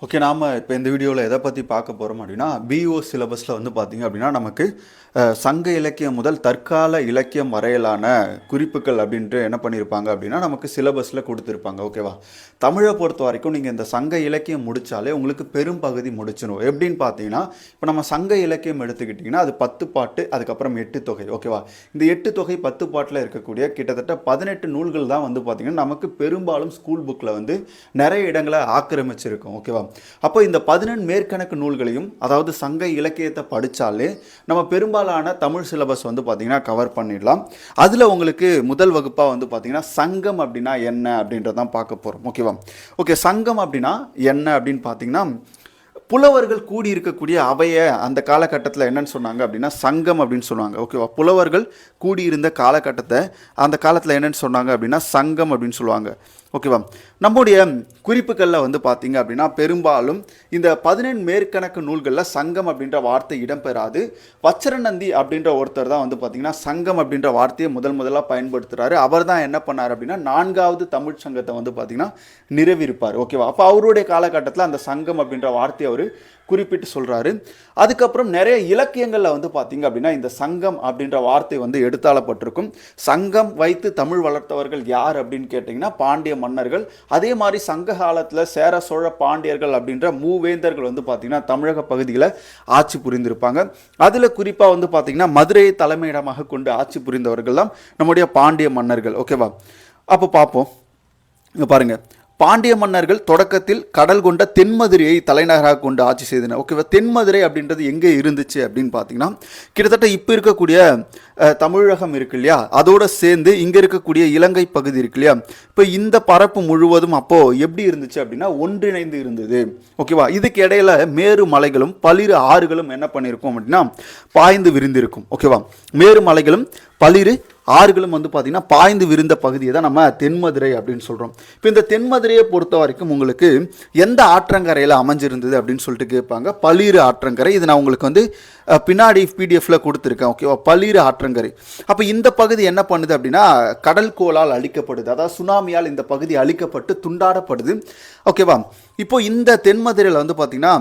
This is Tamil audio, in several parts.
ஓகே, நாம் இப்போ இந்த வீடியோவில் எதை பற்றி பார்க்க போகிறோம் அப்படின்னா, பிஓ சிலபஸில் வந்து பார்த்திங்க அப்படின்னா நமக்கு சங்க இலக்கியம் முதல் தற்கால இலக்கியம் வரையிலான குறிப்புகள் அப்படின்ட்டு என்ன பண்ணியிருப்பாங்க அப்படின்னா நமக்கு சிலபஸில் கொடுத்துருப்பாங்க. ஓகேவா? தமிழை பொறுத்த வரைக்கும் நீங்கள் இந்த சங்க இலக்கியம் முடித்தாலே உங்களுக்கு பெரும் பகுதி முடிச்சிடும். எப்படின்னு பார்த்தீங்கன்னா, இப்போ நம்ம சங்க இலக்கியம் எடுத்துக்கிட்டிங்கன்னா அது 10 பாட்டு, அதுக்கப்புறம் 8 தொகை. ஓகேவா? இந்த 8 தொகை 10 பாட்டில் இருக்கக்கூடிய கிட்டத்தட்ட 18 நூல்கள் தான் வந்து பார்த்திங்கன்னா நமக்கு பெரும்பாலும் ஸ்கூல் புக்கில் வந்து நிறைய இடங்களை ஆக்கிரமிச்சிருக்கும். ஓகேவா? அப்போ இந்த 18 மேற்கணக்கு நூல்களையும், அதாவது சங்க இலக்கியத்தை படித்தாலே நம்ம பெரும்பாலான தமிழ் சிலபஸ் வந்து பார்த்திங்கன்னா கவர் பண்ணிடலாம். அதில் உங்களுக்கு முதல் வகுப்பாக வந்து பார்த்திங்கன்னா சங்கம் அப்படின்னா என்ன அப்படின்றதான் பார்க்க போகிறோம். ஓகேவா? ஓகே, சங்கம் அப்படின்னா என்ன அப்படின்னு பார்த்தீங்கன்னா, புலவர்கள் கூடி இருக்கக்கூடிய அவையை அந்த காலகட்டத்தில் என்னன்னு சொன்னாங்க அப்படின்னா சங்கம் அப்படின்னு சொன்னாங்க. ஓகேவா? புலவர்கள் கூடியிருந்த காலகட்டத்தை அந்த காலத்தில் என்னன்னு சொன்னாங்க அப்படின்னா சங்கம் அப்படின்னு சொல்லுவாங்க. ஓகேவா? நம்முடைய குறிப்புகளில் வந்து பார்த்தீங்க அப்படின்னா பெரும்பாலும் இந்த 18 மேற்கணக்கு நூல்களில் சங்கம் அப்படின்ற வார்த்தை இடம்பெறாது. வச்சரநந்தி அப்படின்ற ஒருத்தர் தான் வந்து பார்த்தீங்கன்னா சங்கம் அப்படின்ற வார்த்தையை முதலாக பயன்படுத்துகிறாரு. அவர் தான் என்ன பண்ணார் அப்படின்னா 4வது தமிழ் சங்கத்தை வந்து பார்த்தீங்கன்னா நிறுவியிருப்பார். ஓகேவா? அப்போ அவருடைய காலகட்டத்தில் அந்த சங்கம் அப்படின்ற வார்த்தையை அவர் குறிப்பிட்டு சொல்கிறாரு. அதுக்கப்புறம் நிறைய இலக்கியங்களில் வந்து பார்த்தீங்க அப்படின்னா இந்த சங்கம் அப்படின்ற வார்த்தை வந்து எடுத்தாளப்பட்டிருக்கும். சங்கம் வைத்து தமிழ் வளர்த்தவர்கள் யார் அப்படின்னு கேட்டிங்கன்னா பாண்டிய மன்னர்கள். அதே மாதிரி சங்க காலத்தில் சேர சோழ பாண்டியர்கள் அப்படின்ற மூவேந்தர்கள் வந்து பார்த்தீங்கன்னா தமிழக பகுதியில் ஆட்சி புரிந்திருப்பாங்க. அதில் குறிப்பாக வந்து பார்த்தீங்கன்னா மதுரையை தலைமையிடமாக கொண்டு ஆட்சி புரிந்தவர்கள் தான் நம்முடைய பாண்டிய மன்னர்கள். ஓகேவா? அப்போ பார்ப்போம். இங்கே பாருங்கள், பாண்டிய மன்னர்கள் தொடக்கத்தில் கடல் கொண்ட தென்மதுரையை தலைநகராக கொண்டு ஆட்சி செய்தனர். ஓகேவா? தென்மதுரை அப்படின்றது எங்கே இருந்துச்சு அப்படின்னு பார்த்தீங்கன்னா, கிட்டத்தட்ட இப்போ இருக்கக்கூடிய தமிழகம் இருக்கு இல்லையா, அதோடு சேர்ந்து இங்கே இருக்கக்கூடிய இலங்கை பகுதி இருக்கு இல்லையா, இப்போ இந்த பரப்பு முழுவதும் அப்போது எப்படி இருந்துச்சு அப்படின்னா ஒன்றிணைந்து இருந்தது. ஓகேவா? இதுக்கு இடையில மேரு மலைகளும் பளிரு ஆறுகளும் என்ன பண்ணியிருக்கும் அப்படின்னா பாய்ந்து விரிந்திருக்கும். ஓகேவா? மேரு மலைகளும் பளிரு ஆறுகளும் வந்து பார்த்திங்கன்னா பாய்ந்து விரிந்த பகுதியை தான் நம்ம தென்மதுரை அப்படின்னு சொல்கிறோம். இப்போ இந்த தென்மதுரையை பொறுத்த வரைக்கும் உங்களுக்கு எந்த ஆற்றங்கரையில் அமைஞ்சிருந்தது அப்படின்னு சொல்லிட்டு கேட்பாங்க. பளிரு ஆற்றங்கரை. இது நான் உங்களுக்கு வந்து பின்னாடி பிடிஎஃப்ல கொடுத்துருக்கேன். ஓகேவா? பளிரு ஆற்றங்கரை. அப்போ இந்த பகுதி என்ன பண்ணுது அப்படின்னா கடல் கோளால் அழிக்கப்படுது. அதாவது சுனாமியால் இந்த பகுதி அழிக்கப்பட்டு துண்டாடப்படுது. ஓகேவா? இப்போ இந்த தென்மதுரையில் வந்து பார்த்திங்கன்னா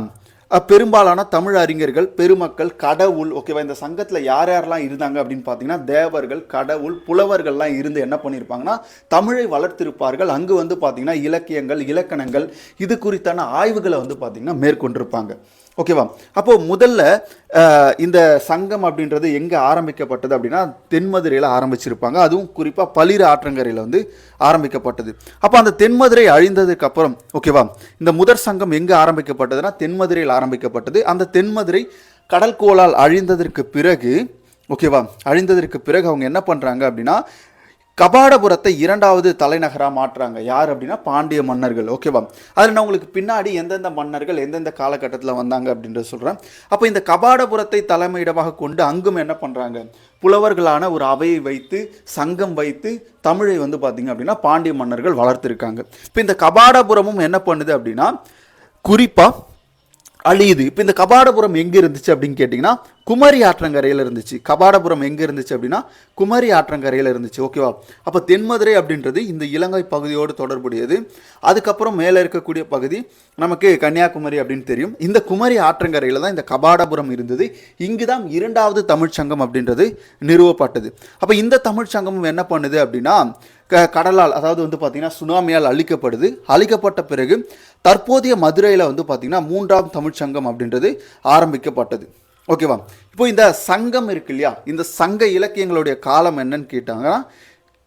பெரும்பாலான தமிழ் அறிஞர்கள், பெருமக்கள், கடவுள், ஓகேவா, இந்த சங்கத்தில் யார் யாரெல்லாம் இருந்தாங்க அப்படின்னு பார்த்தீங்கன்னா தேவர்கள், கடவுள், புலவர்கள்லாம் இருந்து என்ன பண்ணியிருப்பாங்கன்னா தமிழை வளர்த்திருப்பார்கள். அங்கு வந்து பார்த்தீங்கன்னா இலக்கியங்கள், இலக்கணங்கள், இது குறித்தான ஆய்வுகளை வந்து பார்த்தீங்கன்னா மேற்கொண்டிருப்பாங்க. ஓகேவா? அப்போது முதல்ல இந்த சங்கம் அப்படின்றது எங்கே ஆரம்பிக்கப்பட்டது அப்படின்னா தென்மதுரையில் ஆரம்பிச்சிருப்பாங்க. அதுவும் குறிப்பாக பளிரு ஆற்றங்கரையில் வந்து ஆரம்பிக்கப்பட்டது. அப்போ அந்த தென்மதுரை அழிந்ததுக்கு அப்புறம், ஓகேவா, இந்த முதற் சங்கம் எங்கே ஆரம்பிக்கப்பட்டதுன்னா தென்மதுரையில் ஆரம்பிக்கப்பட்டது. அந்த தென்மதுரை கடற்கோளால் அழிந்ததற்கு பிறகு, ஓகேவா, அழிந்ததற்கு பிறகு அவங்க என்ன பண்ணுறாங்க அப்படின்னா கபாடபுரத்தை 2வது தலைநகராக மாற்றுறாங்க. யார் அப்படின்னா பாண்டிய மன்னர்கள். ஓகேவா? அதில் நான் உங்களுக்கு பின்னாடி எந்தெந்த மன்னர்கள் எந்தெந்த காலகட்டத்தில் வந்தாங்க அப்படின்றத சொல்கிறேன். அப்போ இந்த கபாடபுரத்தை தலைமையிடமாக கொண்டு அங்கும் என்ன பண்ணுறாங்க, புலவர்களான ஒரு அவையை வைத்து சங்கம் வைத்து தமிழை வந்து பார்த்திங்க அப்படின்னா பாண்டிய மன்னர்கள் வளர்த்துருக்காங்க. இப்போ இந்த கபாடபுரமும் என்ன பண்ணுது அப்படின்னா குறிப்பாக அழியுது. இப்போ இந்த கபாடபுரம் எங்கே இருந்துச்சு அப்படின்னு கேட்டிங்கன்னா குமரி ஆற்றங்கரையில் இருந்துச்சு. கபாடபுரம் எங்கே இருந்துச்சு அப்படின்னா குமரி ஆற்றங்கரையில் இருந்துச்சு. ஓகேவா? அப்போ தென்மதுரை அப்படின்றது இந்த இலங்கை பகுதியோடு தொடர்புடையது. அதுக்கப்புறம் மேலே இருக்கக்கூடிய பகுதி நமக்கு கன்னியாகுமரி அப்படின்னு தெரியும். இந்த குமரி ஆற்றங்கரையில் தான் இந்த கபாடபுரம் இருந்தது. இங்கு தான் 2வது தமிழ்ச்சங்கம் அப்படின்றது நிறுவப்பட்டது. அப்போ இந்த தமிழ்ச்சங்கமும் என்ன பண்ணுது அப்படின்னா கடலால், அதாவது வந்து பார்த்திங்கன்னா சுனாமியால் அழிக்கப்பட்ட பிறகு தற்போதைய மதுரையில் வந்து பார்த்திங்கன்னா 3வது தமிழ்ச்சங்கம் அப்படின்றது ஆரம்பிக்கப்பட்டது. ஓகேவா? இப்போ இந்த சங்கம் இருக்கு இல்லையா, இந்த சங்க இலக்கியங்களுடைய காலம் என்னன்னு கேட்டாங்கன்னா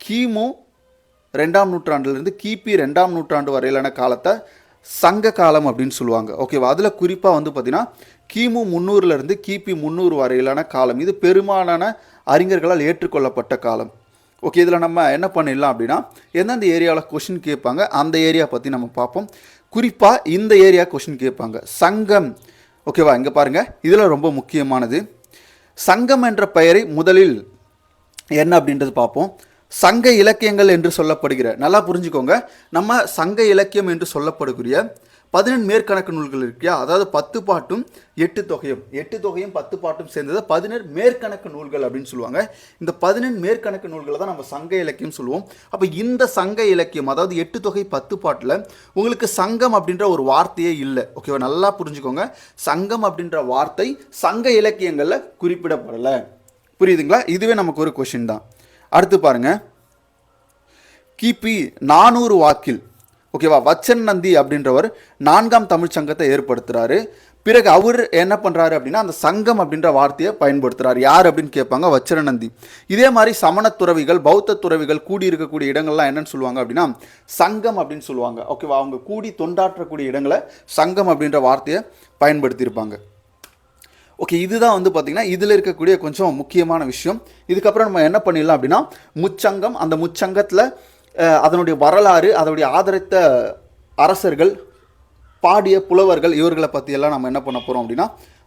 கிமு 2ஆம் நூற்றாண்டுலேருந்து கிபி 2ஆம் நூற்றாண்டு வரையிலான காலத்தை சங்க காலம் அப்படின்னு சொல்லுவாங்க. ஓகேவா? அதில் குறிப்பாக வந்து பார்த்திங்கன்னா கிமு 300லேருந்து கிபி 300 வரையிலான காலம். இது பெரும்பாலான அறிஞர்களால் ஏற்றுக்கொள்ளப்பட்ட காலம். ஓகே, இதில் நம்ம என்ன பண்ணிடலாம் அப்படின்னா எந்தெந்த ஏரியாவில் கொஷின் கேட்பாங்க அந்த ஏரியா பற்றி நம்ம பார்ப்போம். குறிப்பாக இந்த ஏரியா கொஷின் கேட்பாங்க சங்கம். ஓகேவா? இங்கே பாருங்கள், இதில் ரொம்ப முக்கியமானது சங்கம் என்ற பெயரை முதலில் என்ன அப்படின்றது பார்ப்போம். சங்க இலக்கியங்கள் என்று சொல்லப்படுகிற, நல்லா புரிஞ்சுக்கோங்க, நம்ம சங்க இலக்கியம் என்று சொல்லப்படுகிற பதினெண் மேற்கணக்கு நூல்கள் இருக்கியா, அதாவது 10 பாட்டும் 8 தொகையும் 10 பாட்டும் சேர்ந்தது 11 மேற்கணக்கு நூல்கள் அப்படின்னு சொல்லுவாங்க. இந்த 11 மேற்கணக்கு நூல்களை தான் நம்ம சங்க இலக்கியம் சொல்லுவோம். அப்போ இந்த சங்க இலக்கியம், அதாவது 8 தொகை 10 பாட்டில் உங்களுக்கு சங்கம் அப்படின்ற ஒரு வார்த்தையே இல்லை. ஓகேவா, நல்லா புரிஞ்சுக்கோங்க. சங்கம் அப்படின்ற வார்த்தை சங்க இலக்கியங்களில் குறிப்பிடப்படலை. புரியுதுங்களா? இதுவே நமக்கு ஒரு கொஷின் தான். அடுத்து பாருங்க, கிபி 400 வாக்கில் ஓகேவா வச்சன் நந்தி அப்படின்றவர் 4ஆம் தமிழ் சங்கத்தை ஏற்படுத்துறாரு. பிறகு அவர் என்ன பண்ணுறாரு அப்படின்னா அந்த சங்கம் அப்படின்ற வார்த்தையை பயன்படுத்துகிறார். யார் அப்படின்னு கேட்பாங்க, வச்சரநந்தி. இதே மாதிரி சமண துறவிகள், பௌத்த துறவிகள் கூடியிருக்கக்கூடிய இடங்கள்லாம் என்னன்னு சொல்லுவாங்க அப்படின்னா சங்கம் அப்படின்னு சொல்லுவாங்க. ஓகேவா, அவங்க கூடி தொண்டாற்றக்கூடிய இடங்களை சங்கம் அப்படின்ற வார்த்தையை பயன்படுத்தியிருப்பாங்க. ஓகே, இதுதான் வந்து பார்த்திங்கன்னா இதில் இருக்கக்கூடிய கொஞ்சம் முக்கியமான விஷயம். இதுக்கப்புறம் நம்ம என்ன பண்ணிடலாம் அப்படின்னா முச்சங்கம், அந்த முச்சங்கத்தில் அதனுடைய வரலாறு, அதனுடைய ஆதரித்த அரசர்கள், பாடிய புலவர்கள், இவர்களை பற்றியெல்லாம் நம்ம என்ன பண்ண போகிறோம் அப்படின்னா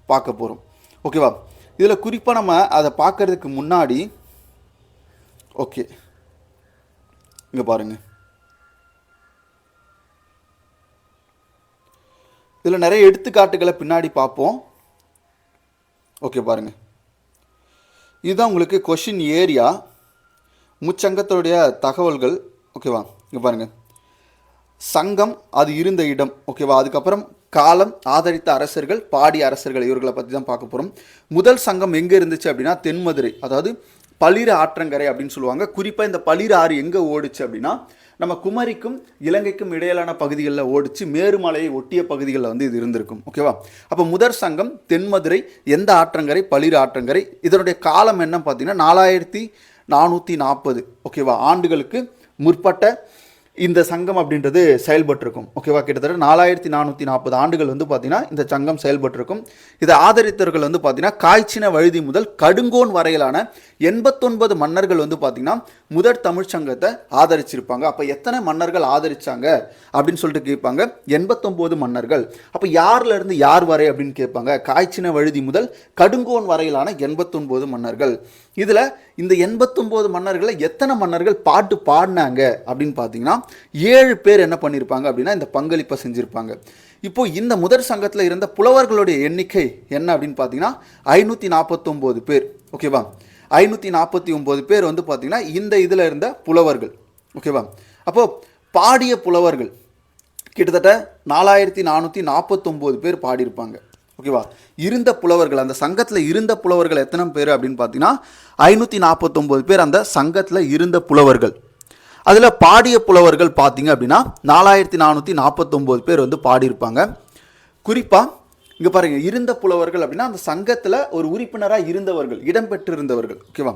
பார்க்க போகிறோம். ஓகேவா, இதில் குறிப்பாக நம்ம அதை பார்க்கறதுக்கு முன்னாடி ஓகே இங்கே பாருங்கள், இதில் நிறைய எடுத்துக்காட்டுகளை பின்னாடி பார்ப்போம். ஓகே பாருங்கள், இதுதான் உங்களுக்கு கொஷின் ஏரியா, முச்சங்கத்துடைய தகவல்கள். ஓகேவா, இங்கே பாருங்கள், சங்கம் அது இருந்த இடம். ஓகேவா, அதுக்கப்புறம் காலம், ஆதரித்த அரசர்கள், பாடிய அரசர்கள், இவர்களை பற்றி தான் பார்க்க போகிறோம். முதல் சங்கம் எங்கே இருந்துச்சு அப்படின்னா தென்மதுரை, அதாவது பளிர் ஆற்றங்கரை அப்படின்னு சொல்லுவாங்க. குறிப்பாக இந்த பளிர் ஆறு எங்கே ஓடிச்சு அப்படின்னா நம்ம குமரிக்கும் இலங்கைக்கும் இடையிலான பகுதிகளில் ஓடிச்சு, மேருமலையை ஒட்டிய பகுதிகளில் வந்து இது இருந்திருக்கும். ஓகேவா, அப்போ முதற் சங்கம் தென்மதுரை, எந்த ஆற்றங்கரை, பளிர் ஆற்றங்கரை. இதனுடைய காலம் என்ன பார்த்தீங்கன்னா 4440 ஓகேவா ஆண்டுகளுக்கு முற்பட்ட இந்த சங்கம் அப்படின்றது செயல்பட்டிருக்கும். ஓகேவா, கிட்டத்தட்ட 4440 ஆண்டுகள் வந்து பார்த்தீங்கன்னா இந்த சங்கம் செயல்பட்டிருக்கும். இதை ஆதரித்தவர்கள் வந்து பார்த்தீங்கன்னா காய்ச்சின வழுதி முதல் கடுங்கோன் வரையிலான 89 மன்னர்கள் வந்து பார்த்தீங்கன்னா முதற் தமிழ் சங்கத்தை ஆதரிச்சிருப்பாங்க. அப்போ எத்தனை மன்னர்கள் ஆதரிச்சாங்க அப்படின்னு சொல்லிட்டு கேட்பாங்க, 89 மன்னர்கள். அப்போ யார்ல இருந்து யார் வரை அப்படின்னு கேட்பாங்க, காய்ச்சின வழுதி முதல் கடுங்கோன் வரையிலான 89 மன்னர்கள். இதில் இந்த 89 மன்னர்களை எத்தனை மன்னர்கள் பாட்டு பாடினாங்க அப்படின்னு பார்த்தீங்கன்னா 7 பேர் என்ன பண்ணியிருப்பாங்க அப்படின்னா இந்த பங்களிப்பை செஞ்சுருப்பாங்க. இப்போது இந்த முதற் சங்கத்தில் இருந்த புலவர்களுடைய எண்ணிக்கை என்ன அப்படின்னு பார்த்தீங்கன்னா 549 பேர். ஓகேவா, 549 பேர் வந்து பார்த்தீங்கன்னா இந்த இதில் இருந்த புலவர்கள். ஓகேவா, அப்போது பாடிய புலவர்கள் கிட்டத்தட்ட 4449 பேர் பாடியிருப்பாங்க. ஓகேவா, இருந்த புலவர்கள், அந்த சங்கத்தில் இருந்த புலவர்கள் எத்தனை பேர் அப்படின்னு பார்த்தீங்கன்னா 549 பேர் அந்த சங்கத்தில் இருந்த புலவர்கள். அதில் பாடிய புலவர்கள் பார்த்தீங்க அப்படின்னா 4449 பேர் வந்து பாடியிருப்பாங்க. குறிப்பாக இங்கே பாருங்கள், இருந்த புலவர்கள் அப்படின்னா அந்த சங்கத்தில் ஒரு உறுப்பினராக இருந்தவர்கள், இடம்பெற்றிருந்தவர்கள். ஓகேவா,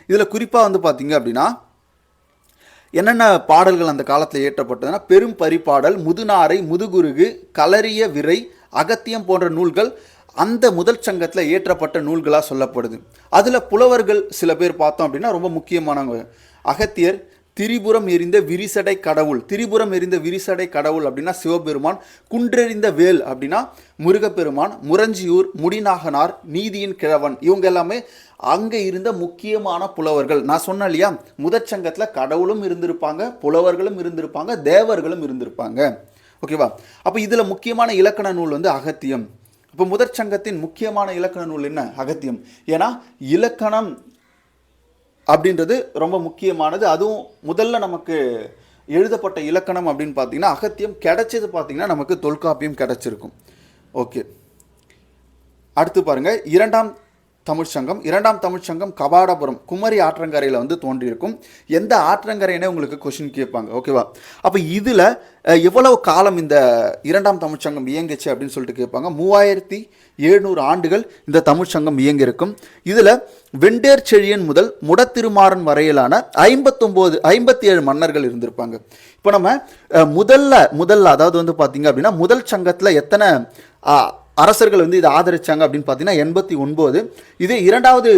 இதில் குறிப்பாக வந்து பார்த்தீங்க அப்படின்னா என்னென்ன பாடல்கள் அந்த காலத்தில் ஏற்றப்பட்டதுன்னா பெரும் பரிபாடல், முதுநாரை, முதுகுருகு, களரிய விரை, அகத்தியம் போன்ற நூல்கள் அந்த முதல் சங்கத்தில் ஏற்றப்பட்ட நூல்களாக சொல்லப்படுது. அதில் புலவர்கள் சில பேர் பார்த்தோம் அப்படின்னா ரொம்ப முக்கியமானவங்க. அகத்தியர், திரிபுரம் எறிந்த விரிசடை கடவுள், திரிபுரம் எறிந்த விரிசடை கடவுள் அப்படின்னா சிவபெருமான், குன்றெறிந்த வேல் அப்படின்னா முருகப்பெருமான், முரஞ்சியூர், முடிநாகனார், நீதியின் கிழவன், இவங்க எல்லாமே அங்கே இருந்த முக்கியமான புலவர்கள். நான் சொன்னேன் இல்லையா, முதற்சங்கத்தில் கடவுளும் இருந்திருப்பாங்க, புலவர்களும் இருந்திருப்பாங்க, தேவர்களும் இருந்திருப்பாங்க. ஓகேவா, அப்போ இதில் முக்கியமான இலக்கண நூல் வந்து அகத்தியம். இப்போ முதற் சங்கத்தின் முக்கியமான இலக்கண நூல் என்ன, அகத்தியம். ஏன்னா இலக்கணம் அப்படின்றது ரொம்ப முக்கியமானது. அதுவும் முதல்ல நமக்கு எழுதப்பட்ட இலக்கணம் அப்படின்னு பார்த்தீங்கன்னா அகத்தியம் கிடைச்சது பார்த்தீங்கன்னா நமக்கு தொல்காப்பியம் கிடைச்சிருக்கும். ஓகே, அடுத்து பாருங்கள், இரண்டாம் தமிழ்ச்சங்கம் கபாடபுரம் குமரி ஆற்றங்கரையில் வந்து தோன்றியிருக்கும். எந்த ஆற்றங்கரைனே உங்களுக்கு கொஷின் கேட்பாங்க. ஓகேவா, அப்போ இதில் எவ்வளவு காலம் இந்த இரண்டாம் தமிழ்ச்சங்கம் இயங்குச்சு அப்படின்னு சொல்லிட்டு கேட்பாங்க. 3700 ஆண்டுகள் இந்த தமிழ்ச்சங்கம் இயங்கியிருக்கும். இதில் வெண்டேர் செழியன் முதல் முடத்திருமாறன் வரையிலான 57 மன்னர்கள் இருந்திருப்பாங்க. இப்போ நம்ம முதல்ல அதாவது வந்து பார்த்தீங்க அப்படின்னா முதல் சங்கத்தில் எத்தனை அரசர்கள் வந்து இதை ஆதரிச்சாங்க அப்படின்னு பார்த்தீங்கன்னா 89. இதே இரண்டாவது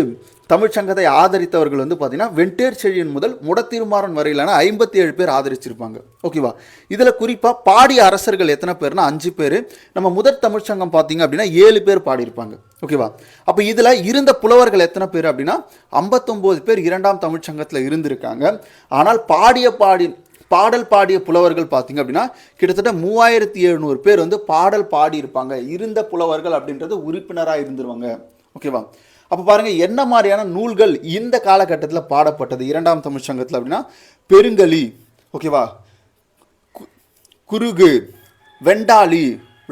தமிழ்ச்சங்கத்தை ஆதரித்தவர்கள் வந்து பார்த்தீங்கன்னா வெண்டேர் செழியன் முதல் முடத்திருமாறன் வரையிலான 57 பேர் ஆதரிச்சிருப்பாங்க. ஓகேவா, இதில் குறிப்பாக பாடிய அரசர்கள் எத்தனை பேர்னா 5 பேர். நம்ம முதற் தமிழ்ச்சங்கம் பார்த்தீங்க அப்படின்னா 7 பேர் பாடியிருப்பாங்க. ஓகேவா, அப்போ இதில் இருந்த புலவர்கள் எத்தனை பேர் அப்படின்னா 59 பேர் இரண்டாம் தமிழ்ச்சங்கத்தில் இருந்திருக்காங்க. ஆனால் பாடல் பாடிய புலவர்கள் பார்த்தீங்க அப்படின்னா கிட்டத்தட்ட 3700 பேர் வந்து பாடல் பாடி இருப்பாங்க. இருந்த புலவர்கள் அப்படின்றது உறுப்பினராக இருந்துருவாங்க. ஓகேவா? அப்போ பாருங்க என்ன மாதிரியான நூல்கள் இந்த காலகட்டத்தில் பாடப்பட்டது இரண்டாம் தமிழ் சங்கத்தில் அப்படின்னா பெருங்கலி, ஓகேவா, குருகு, வெண்டாளி,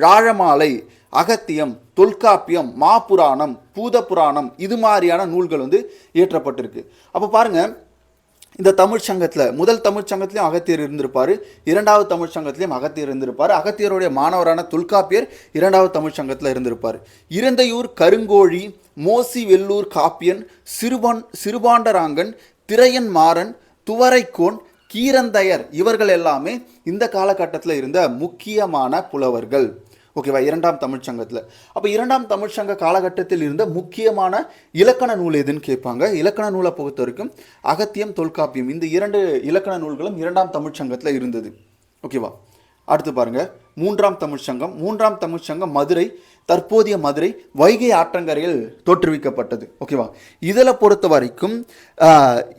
ராழமாலை, அகத்தியம், தொல்காப்பியம், மாப்புராணம், பூதபுராணம் இது மாதிரியான நூல்கள் வந்து இயற்றப்பட்டிருக்கு. அப்போ பாருங்க இந்த தமிழ் சங்கத்தில் முதல் தமிழ் சங்கத்திலையும் அகத்தியர் இருந்திருப்பார், இரண்டாவது தமிழ் சங்கத்திலையும் அகத்தியர் இருந்திருப்பார். அகத்தியருடைய மாணவரான தொல்காப்பியர் இரண்டாவது தமிழ் சங்கத்தில் இருந்திருப்பார். இரந்தையூர் கருங்கோழி, மோசி வெள்ளூர் காப்பியன், சிறுபாண்டராங்கன், திரையன் மாறன், துவரைக்கோன், கீரந்தையர் இவர்கள் எல்லாமே இந்த காலகட்டத்தில் இருந்த முக்கியமான புலவர்கள். ஓகேவா? இரண்டாம் தமிழ் சங்கத்தில். அப்போ இரண்டாம் தமிழ் சங்க காலகட்டத்தில் இருந்த முக்கியமான இலக்கண நூல் எதுன்னு கேட்பாங்க. இலக்கண நூலை பொறுத்த வரைக்கும் அகத்தியம், தொல்காப்பியம் இந்த 2 இலக்கண நூல்களும் இரண்டாம் தமிழ் சங்கத்தில் இருந்தது. ஓகேவா? அடுத்து பாருங்க மூன்றாம் தமிழ் சங்கம். மூன்றாம் தமிழ் சங்கம் மதுரை, தற்போதைய மதுரை வைகை ஆற்றங்கரையில் தோற்றுவிக்கப்பட்டது. ஓகேவா? இதில் பொறுத்த வரைக்கும்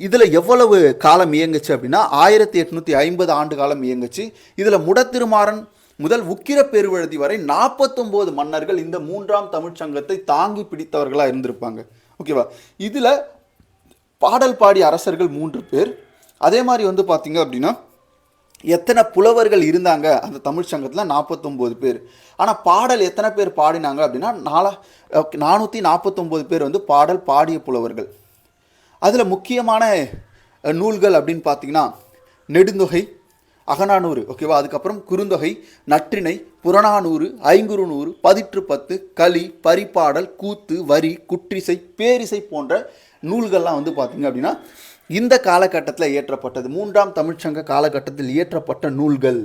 இதில் எவ்வளவு காலம் இயங்குச்சு அப்படின்னா 1850 ஆண்டு காலம் இயங்குச்சு. இதில் முடத்திருமாறன் முதல் உக்கிர பெருவழுதி வரை 49 மன்னர்கள் இந்த மூன்றாம் தமிழ் சங்கத்தை தாங்கி பிடித்தவர்களாக இருந்திருப்பாங்க. ஓகேவா? இதில் பாடல் பாடிய அரசர்கள் 3 பேர். அதே மாதிரி வந்து பார்த்தீங்க அப்படின்னா எத்தனை புலவர்கள் இருந்தாங்க அந்த தமிழ் சங்கத்தில் 49 பேர். ஆனால் பாடல் எத்தனை பேர் பாடினாங்க அப்படின்னா 449 பேர் வந்து பாடல் பாடிய புலவர்கள். அதில் முக்கியமான நூல்கள் அப்படின்னு பார்த்தீங்கன்னா நெடுந்தொகை, அகநானூறு, ஓகேவா, அதுக்கப்புறம் குறுந்தொகை, நற்றிணை, புறநானூறு, ஐங்குறுநூறு, பதிற்று பத்து, களி, பரிபாடல், கூத்து, வரி, குற்றிசை, பேரிசை போன்ற நூல்கள்லாம் வந்து பார்த்தீங்க அப்படின்னா இந்த காலகட்டத்தில் இயற்றப்பட்டது. மூன்றாம் தமிழ்ச்சங்க காலகட்டத்தில் இயற்றப்பட்ட நூல்கள்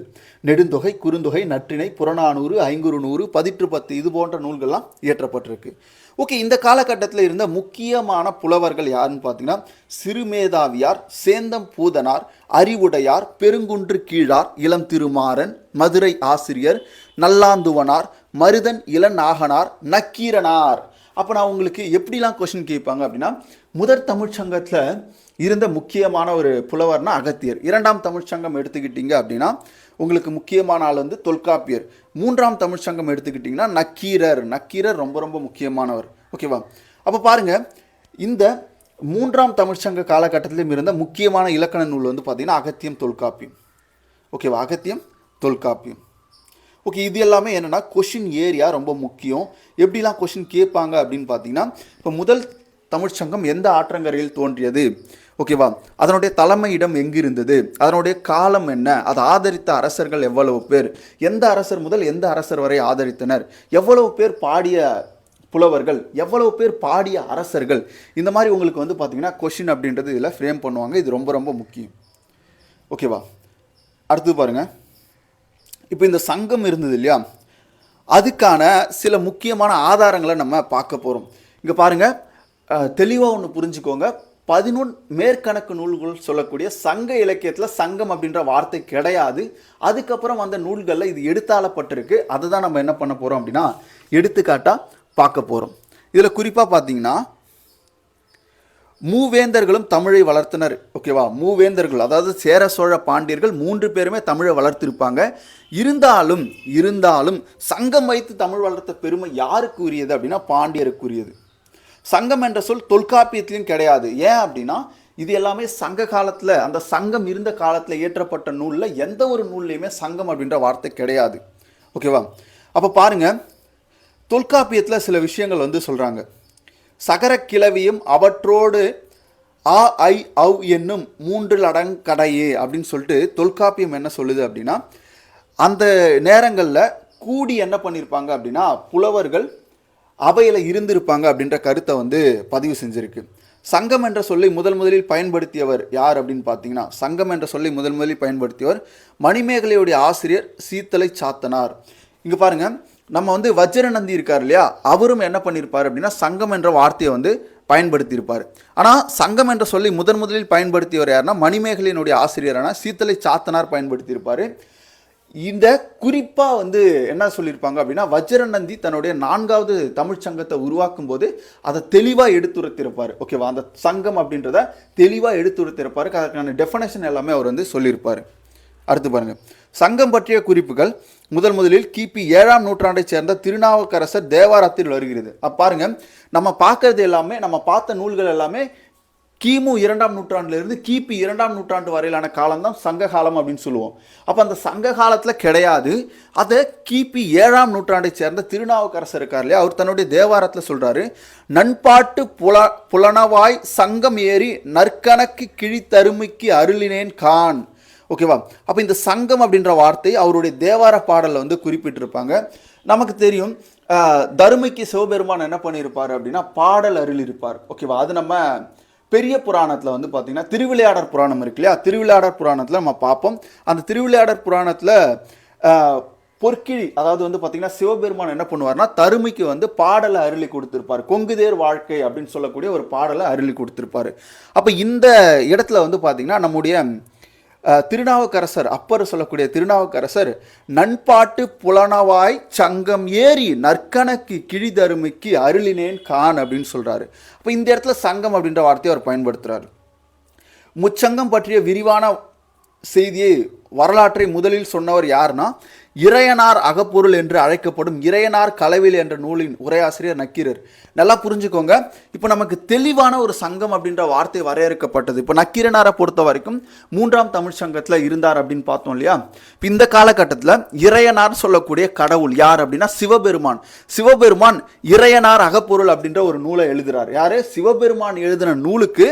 நெடுந்தொகை, குறுந்தொகை, நற்றிணை, புறநானூறு, ஐங்குறுநூறு, பதிற்று பத்து இது போன்ற நூல்கள்லாம் இயற்றப்பட்டிருக்கு. ஓகே, இந்த காலகட்டத்தில் இருந்த முக்கியமான புலவர்கள் யாருன்னு பார்த்தீங்கன்னா சிறுமேதாவியார், சேந்தம் பூதனார், அறிவுடையார், பெருங்குன்று கீழார், இளம் திருமாறன், மதுரை ஆசிரியர், நல்லாந்துவனார், மருதன் இளநாகனார், நக்கீரனார். அப்போ நான் உங்களுக்கு எப்படிலாம் கொஸ்டின் கேட்பாங்க அப்படின்னா முதற் தமிழ்ச்சங்கத்தில் இருந்த முக்கியமான ஒரு புலவர்னா அகத்தியர். இரண்டாம் தமிழ்ச்சங்கம் எடுத்துக்கிட்டீங்க அப்படின்னா உங்களுக்கு முக்கியமான ஆள் வந்து தொல்காப்பியர். மூன்றாம் தமிழ்ச்சங்கம் எடுத்துக்கிட்டிங்கன்னா நக்கீரர் ரொம்ப ரொம்ப முக்கியமானவர். ஓகேவா? அப்போ பாருங்கள் இந்த மூன்றாம் தமிழ்ச்சங்க காலகட்டத்திலும் இருந்த முக்கியமான இலக்கண நூல் வந்து பார்த்திங்கன்னா அகத்தியம், தொல்காப்பியம். ஓகேவா? அகத்தியம், தொல்காப்பியம். ஓகே, இது எல்லாமே என்னென்னா கொஷின் ஏரியா ரொம்ப முக்கியம். எப்படிலாம் கொஷின் கேட்பாங்க அப்படின்னு பார்த்தீங்கன்னா இப்போ முதல் தமிழ்ச்சங்கம் எந்த ஆற்றங்கரையில் தோன்றியது, ஓகேவா, அதனுடைய தலைமையிடம் எங்கு இருந்தது, அதனுடைய காலம் என்ன, அதை ஆதரித்த அரசர்கள் எவ்வளவு பேர், எந்த அரசர் முதல் எந்த அரசர் வரை ஆதரித்தனர், எவ்வளவு பேர் பாடிய புலவர்கள், எவ்வளவு பேர் பாடிய அரசர்கள், இந்த மாதிரி உங்களுக்கு வந்து பார்த்தீங்கன்னா கொஷின் அப்படின்றது இதில் ஃப்ரேம் பண்ணுவாங்க. இது ரொம்ப ரொம்ப முக்கியம். ஓகேவா? அடுத்து பாருங்கள், இப்போ இந்த சங்கம் இருந்தது இல்லையா, அதுக்கான சில முக்கியமான ஆதாரங்களை நம்ம பார்க்க போகிறோம். இங்கே பாருங்கள், தெளிவாக ஒன்று புரிஞ்சுக்கோங்க. 11 மேற்கணக்கு நூல்கள் சொல்லக்கூடிய சங்க இலக்கியத்தில் சங்கம் அப்படின்ற வார்த்தை கிடையாது. அதுக்கப்புறம் அந்த நூல்களில் இது எடுத்தாளப்பட்டிருக்கு. அதை தான் நம்ம என்ன பண்ண போகிறோம் அப்படின்னா எடுத்துக்காட்டாக பார்க்க போகிறோம். இதில் குறிப்பாக பார்த்தீங்கன்னா மூவேந்தர்களும் தமிழை வளர்த்தனர். ஓகேவா? மூவேந்தர்கள் அதாவது சேர, சோழ, பாண்டியர்கள் 3 பேருமே தமிழை வளர்த்திருப்பாங்க. இருந்தாலும் சங்கம் வைத்து தமிழ் வளர்த்த பெருமை யாருக்கு உரியது அப்படின்னா பாண்டியருக்கு உரியது. சங்கம் என்ற சொல் தொல்காப்பியத்திலையும் கிடையாது. ஏன் அப்படின்னா இது எல்லாமே சங்க காலத்தில், அந்த சங்கம் இருந்த காலத்தில் இயற்றப்பட்ட நூலில் எந்த ஒரு நூல்லையுமே சங்கம் அப்படின்ற வார்த்தை கிடையாது. ஓகேவா? அப்போ பாருங்கள், தொல்காப்பியத்தில் சில விஷயங்கள் வந்து சொல்கிறாங்க. சகர கிளவியும் அவற்றோடு ஆ ஐ ஔ என்னும் 3 அடங்கடையே அப்படின்னு சொல்லிட்டு தொல்காப்பியம் என்ன சொல்லுது அப்படின்னா அந்த நேரங்களில் கூடி என்ன பண்ணியிருப்பாங்க அப்படின்னா புலவர்கள் அவையில் இருந்திருப்பாங்க அப்படின்ற கருத்தை வந்து பதிவு செஞ்சுருக்கு. சங்கம் என்ற சொல்லை முதலில் பயன்படுத்தியவர் யார் அப்படின்னு பார்த்தீங்கன்னா சங்கம் என்ற சொல்லை முதலில் பயன்படுத்தியவர் மணிமேகலையுடைய ஆசிரியர் சீத்தலை சாத்தனார். இங்கே பாருங்கள், நம்ம வந்து வஜ்ரநந்தி இருக்கார் இல்லையா, அவரும் என்ன பண்ணியிருப்பார் அப்படின்னா சங்கம் என்ற வார்த்தையை வந்து பயன்படுத்தியிருப்பார். ஆனால் சங்கம் என்ற சொல்லி முதலில் பயன்படுத்தியவர் யாருன்னா மணிமேகலையினுடைய ஆசிரியரான சீத்தலை சாத்தனார் பயன்படுத்தியிருப்பார். இந்த குறிப்பாக வந்து என்ன சொல்லியிருப்பாங்க அப்படின்னா வஜ்ரநந்தி தன்னுடைய 4வது தமிழ்ச்சங்கத்தை உருவாக்கும் போது அதை தெளிவாக எடுத்துரைத்திருப்பார். ஓகேவா? அந்த சங்கம் அப்படின்றத தெளிவாக எடுத்துரைத்திருப்பார். அதுக்கான டெஃபனேஷன் எல்லாமே அவர் வந்து சொல்லியிருப்பார். அடுத்து பாருங்க, சங்கம் பற்றிய குறிப்புகள் முதலில் கிபி 7ஆம் நூற்றாண்டை சேர்ந்த திருநாவுக்கரசர் தேவாரத்தில் வருகிறது. பாருங்க, நம்ம பார்க்கறது எல்லாமே, நம்ம பார்த்த நூல்கள் எல்லாமே கிமு 2ஆம் நூற்றாண்டிலிருந்து கிபி 2ஆம் நூற்றாண்டு வரையிலான காலம் தான் சங்க காலம் அப்படின்னு சொல்லுவோம். அப்போ அந்த சங்க காலத்தில் கிடையாது. அதை கிபி 7ஆம் நூற்றாண்டை சேர்ந்த திருநாவுக்கரசர் இருக்கார் இல்லையா, அவர் தன்னுடைய தேவாரத்தில் சொல்கிறாரு, நண்பாட்டு புலனவாய் சங்கம் ஏறி நற்கணக்கு கிழித்தருமைக்கு அருளினேன் கான். ஓகேவா? அப்போ இந்த சங்கம் அப்படின்ற வார்த்தை அவருடைய தேவார பாடலில் வந்து குறிப்பிட்டிருப்பாங்க. நமக்கு தெரியும், தருமைக்கு சிவபெருமான் என்ன பண்ணியிருப்பார் அப்படின்னா பாடல் அருள் இருப்பார். ஓகேவா? அது நம்ம பெரிய புராணத்தில் வந்து பார்த்தீங்கன்னா திருவிளையாடற் புராணம் இருக்கு இல்லையா, திருவிளையாடற் புராணத்தில் நம்ம பார்ப்போம். அந்த திருவிளையாடற் புராணத்தில் பொற்கிழி, அதாவது வந்து பார்த்தீங்கன்னா சிவபெருமான் என்ன பண்ணுவார்னா தருமைக்கு வந்து பாடலை அருளி கொடுத்துருப்பார். கொங்குதேர் வாழ்க்கை அப்படின்னு சொல்லக்கூடிய ஒரு பாடலை அருளி கொடுத்துருப்பார். அப்போ இந்த இடத்துல வந்து பார்த்தீங்கன்னா நம்முடைய திருநாவுக்கரசர், அப்பர் சொல்லக்கூடிய திருநாவுக்கரசர் நண்பாட்டு புலனவாய் சங்கம் ஏறி நற்கணக்கு கிழிதருமைக்கு அருளினேன் கான் அப்படின்னு சொல்றாரு. அப்போ இந்த இடத்துல சங்கம் அப்படின்ற வார்த்தையை அவர் பயன்படுத்துறாரு. முச்சங்கம் பற்றிய விரிவான செய்தியை, வரலாற்றை முதலில் சொன்னவர் யாருன்னா இறையனார் அகப்பொருள் என்று அழைக்கப்படும் இறையனார் களவில் என்ற நூலின் உரையாசிரியர் நக்கீரர். நல்லா புரிஞ்சுக்கோங்க, இப்போ நமக்கு தெளிவான ஒரு சங்கம் அப்படின்ற வார்த்தை வரையறுக்கப்பட்டது. இப்போ நக்கீரனாரை பொறுத்த வரைக்கும் 3ஆம் தமிழ் சங்கத்தில் இருந்தார் அப்படின்னு பார்த்தோம் இல்லையா. இப்போ இந்த காலகட்டத்தில் இறையனார் சொல்லக்கூடிய கடவுள் யார் அப்படின்னா சிவபெருமான். சிவபெருமான் இறையனார் அகப்பொருள் அப்படின்ற ஒரு நூலை எழுதுறார். யாரு? சிவபெருமான் எழுதின நூலுக்கு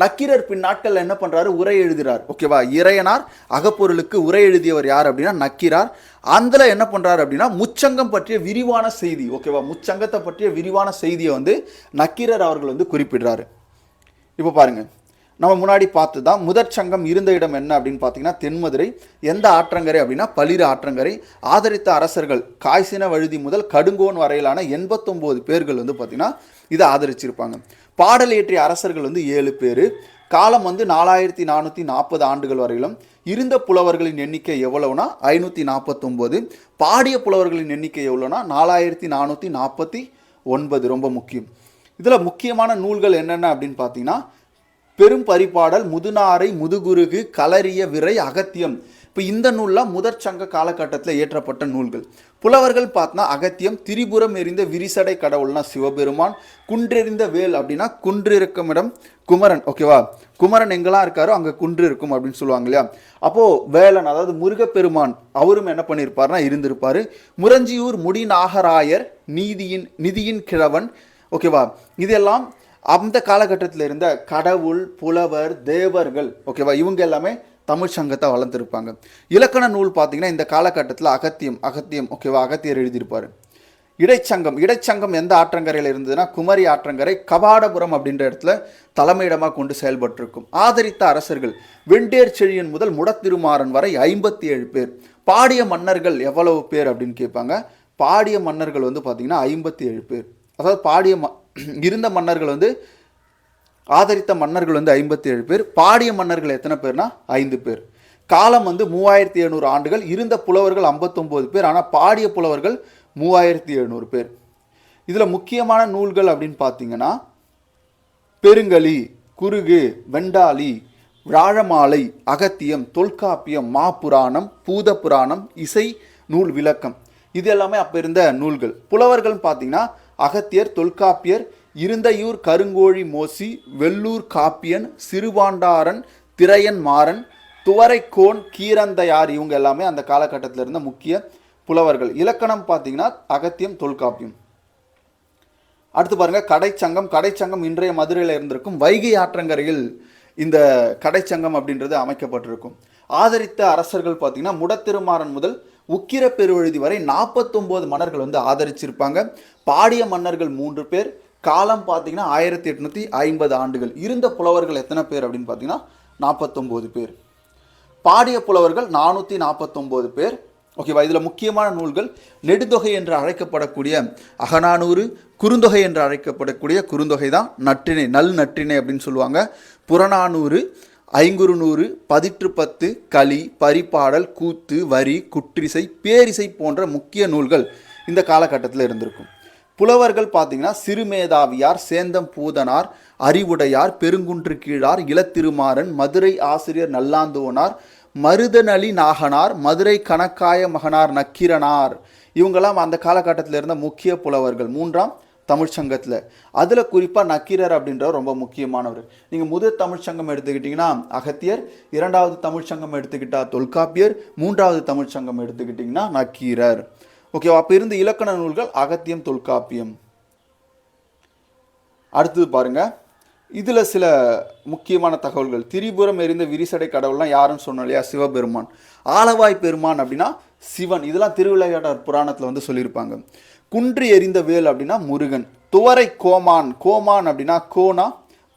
நக்கீரர் பின் நாட்கள் என்ன பண்றாரு? உரை எழுதுறார். ஓகேவா? இறையனார் அகப்பொருளுக்கு உரை எழுதியவர் யார் அப்படின்னா நக்கீரார். அந்த என்ன பண்றாரு அப்படின்னா முச்சங்கம் பற்றிய விரிவான செய்தி, ஓகேவா, முச்சங்கத்தை பற்றிய விரிவான செய்தியை வந்து நக்கீரர் அவர்கள் வந்து குறிப்பிடுறாரு. இப்போ பாருங்க, நம்ம முன்னாடி பார்த்து தான் முதற் சங்கம் இருந்த இடம் என்ன அப்படின்னு பார்த்தீங்கன்னா தென்மதுரை. எந்த ஆற்றங்கரை அப்படின்னா பளிரு ஆற்றங்கரை. ஆதரித்த அரசர்கள் காய்ச்சின வழுதி முதல் கடுங்கோன் வரையிலான 89 பேர்கள் வந்து பார்த்தீங்கன்னா இதை ஆதரிச்சிருப்பாங்க. பாடல் இயற்றிய அரசர்கள் வந்து 7 பேர். காலம் வந்து 4440 ஆண்டுகள் வரையிலும். இருந்த புலவர்களின் எண்ணிக்கை எவ்வளவுனா 549. பாடிய புலவர்களின் எண்ணிக்கை எவ்வளோனா 4449. ரொம்ப முக்கியம். இதில் முக்கியமான நூல்கள் என்னென்ன அப்படின்னு பார்த்தீங்கன்னா பெரும் பரிபாடல், முதுநாரை, முதுகுருகு, களரிய விரை, அகத்தியம். இப்போ இந்த நூல்லாம் முதற் சங்க காலகட்டத்தில் இயற்றப்பட்ட நூல்கள். புலவர்கள் பார்த்தா அகத்தியம், திரிபுரம் எறிந்த விரிசடை கடவுள்னா சிவபெருமான், குன்றெறிந்த வேல் அப்படின்னா குன்று இருக்கும் இடம் குமரன். ஓகேவா? குமரன் எங்கெல்லாம் இருக்காரோ அங்கே குன்று இருக்கும் அப்படின்னு சொல்லுவாங்க இல்லையா. அப்போது வேலன், அதாவது முருகப்பெருமான், அவரும் என்ன பண்ணியிருப்பார்னா இருந்திருப்பார். முரஞ்சியூர் முடி நாகராயர், நிதியின் கிழவன். ஓகேவா? இதெல்லாம் அந்த காலகட்டத்தில் இருந்த கடவுள், புலவர், தேவர்கள். ஓகேவா? இவங்க எல்லாமே தமிழ் சங்கத்தை வளர்ந்துருப்பாங்க. இலக்கண நூல் பார்த்தீங்கன்னா இந்த காலகட்டத்தில் அகத்தியம். ஓகேவா? அகத்தியர் எழுதியிருப்பார். இடைச்சங்கம் எந்த ஆற்றங்கரையில் இருந்ததுன்னா குமரி ஆற்றங்கரை, கபாடபுரம் அப்படின்ற இடத்துல தலைமையிடமாக கொண்டு செயல்பட்டிருக்கும். ஆதரித்த அரசர்கள் வெண்டேர் செழியன் முதல் முடத்திருமாறன் வரை 57 பேர். பாடிய மன்னர்கள் எவ்வளவு பேர் அப்படின்னு கேட்பாங்க. பாடிய மன்னர்கள் வந்து பார்த்தீங்கன்னா 57 பேர். அதாவது இருந்த மன்னர்கள் வந்து, ஆதரித்த மன்னர்கள் வந்து 57 பேர். பாடிய மன்னர்கள் எத்தனை பேர்னா 5 பேர். காலம் வந்து 3700 ஆண்டுகள். இருந்த புலவர்கள் 59 பேர். ஆனால் பாடிய புலவர்கள் 3700 பேர். இதில் முக்கியமான நூல்கள் அப்படின்னு பார்த்தீங்கன்னா பெருங்கலி, குறுகு, வெண்டாளி, விராழமாலை, அகத்தியம், தொல்காப்பியம், மாப்புராணம், பூத புராணம், இசை நூல் விளக்கம். இது எல்லாமே அப்போ இருந்த நூல்கள். புலவர்கள் பார்த்தீங்கன்னா அகத்தியர், தொல்காப்பியர், இருந்தையூர் கருங்கோழி மோசி, வெள்ளூர் காப்பியன், சிறுபாண்டாரன், திரையன் மாறன், துவரைக்கோன், கீரந்தையார். இவங்க எல்லாமே அந்த காலகட்டத்தில் இருந்த முக்கிய புலவர்கள். இலக்கணம் பார்த்தீங்கன்னா அகத்தியம், தொல்காப்பியம். அடுத்து பாருங்க, கடைச்சங்கம் இன்றைய மதுரையில் இருந்திருக்கும். வைகை ஆற்றங்கரையில் இந்த கடைச்சங்கம் அப்படின்றது அமைக்கப்பட்டிருக்கும். ஆதரித்த அரசர்கள் பார்த்தீங்கன்னா முடத்திருமாறன் முதல் உக்கிர பெருவழுதி வரை 49 மன்னர்கள் வந்து ஆதரிச்சிருப்பாங்க. பாடிய மன்னர்கள் 3 பேர். காலம் பார்த்தீங்கன்னா 1850 ஆண்டுகள். இருந்த புலவர்கள் எத்தனை பேர் அப்படின்னு பார்த்தீங்கன்னா 49 பேர். பாடிய புலவர்கள் 449 பேர். ஓகேவா? இதில் முக்கியமான நூல்கள் நெடுந்தொகை என்று அழைக்கப்படக்கூடிய அகநானூறு, குறுந்தொகை என்று அழைக்கப்படக்கூடிய குறுந்தொகை தான் நற்றிணை, நற்றிணை அப்படின்னு சொல்லுவாங்க. புறநானூறு, ஐங்குறுநூறு, 10 களி, பரிபாடல், கூத்து, வரி, குற்றிசை, பேரிசை போன்ற முக்கிய நூல்கள் இந்த காலகட்டத்தில் இருந்திருக்கும். புலவர்கள் பார்த்தீங்கன்னா சிறுமேதாவியார், சேந்தம் பூதனார், அறிவுடையார், பெருங்குன்று கீழார், இளத்திருமாறன், மதுரை ஆசிரியர் நல்லாந்தோனார், மருதநலி நாகனார், மதுரை கணக்காய மகனார் நக்கீரனார், இவங்கெல்லாம் அந்த காலகட்டத்தில் இருந்த முக்கிய புலவர்கள் 3ஆம் தமிழ்ச்சங்கத்தில். அதில் குறிப்பாக நக்கீரர் அப்படின்றவர் ரொம்ப முக்கியமானவர். நீங்கள் முதல் தமிழ்ச்சங்கம் எடுத்துக்கிட்டிங்கன்னா அகத்தியர், 2வது தமிழ்ச்சங்கம் எடுத்துக்கிட்டால் தொல்காப்பியர், 3வது தமிழ்ச்சங்கம் எடுத்துக்கிட்டிங்கன்னா நக்கீரர். ஓகேவா? அப்போ இருந்த இலக்கண நூல்கள் அகத்தியம், தொல்காப்பியம். அடுத்தது பாருங்க, இதில் சில முக்கியமான தகவல்கள். திரிபுரம் எறிந்த விரிசடை கடவுள்லாம் யாருன்னு சொன்னோம் இல்லையா? சிவபெருமான். ஆலவாய் பெருமான் அப்படின்னா சிவன். இதெல்லாம் திருவிளையாடற் புராணத்தில் வந்து சொல்லியிருப்பாங்க. குன்று எறிந்த வேல் அப்படின்னா முருகன். துவரை கோமான், கோமான் அப்படின்னா கோனா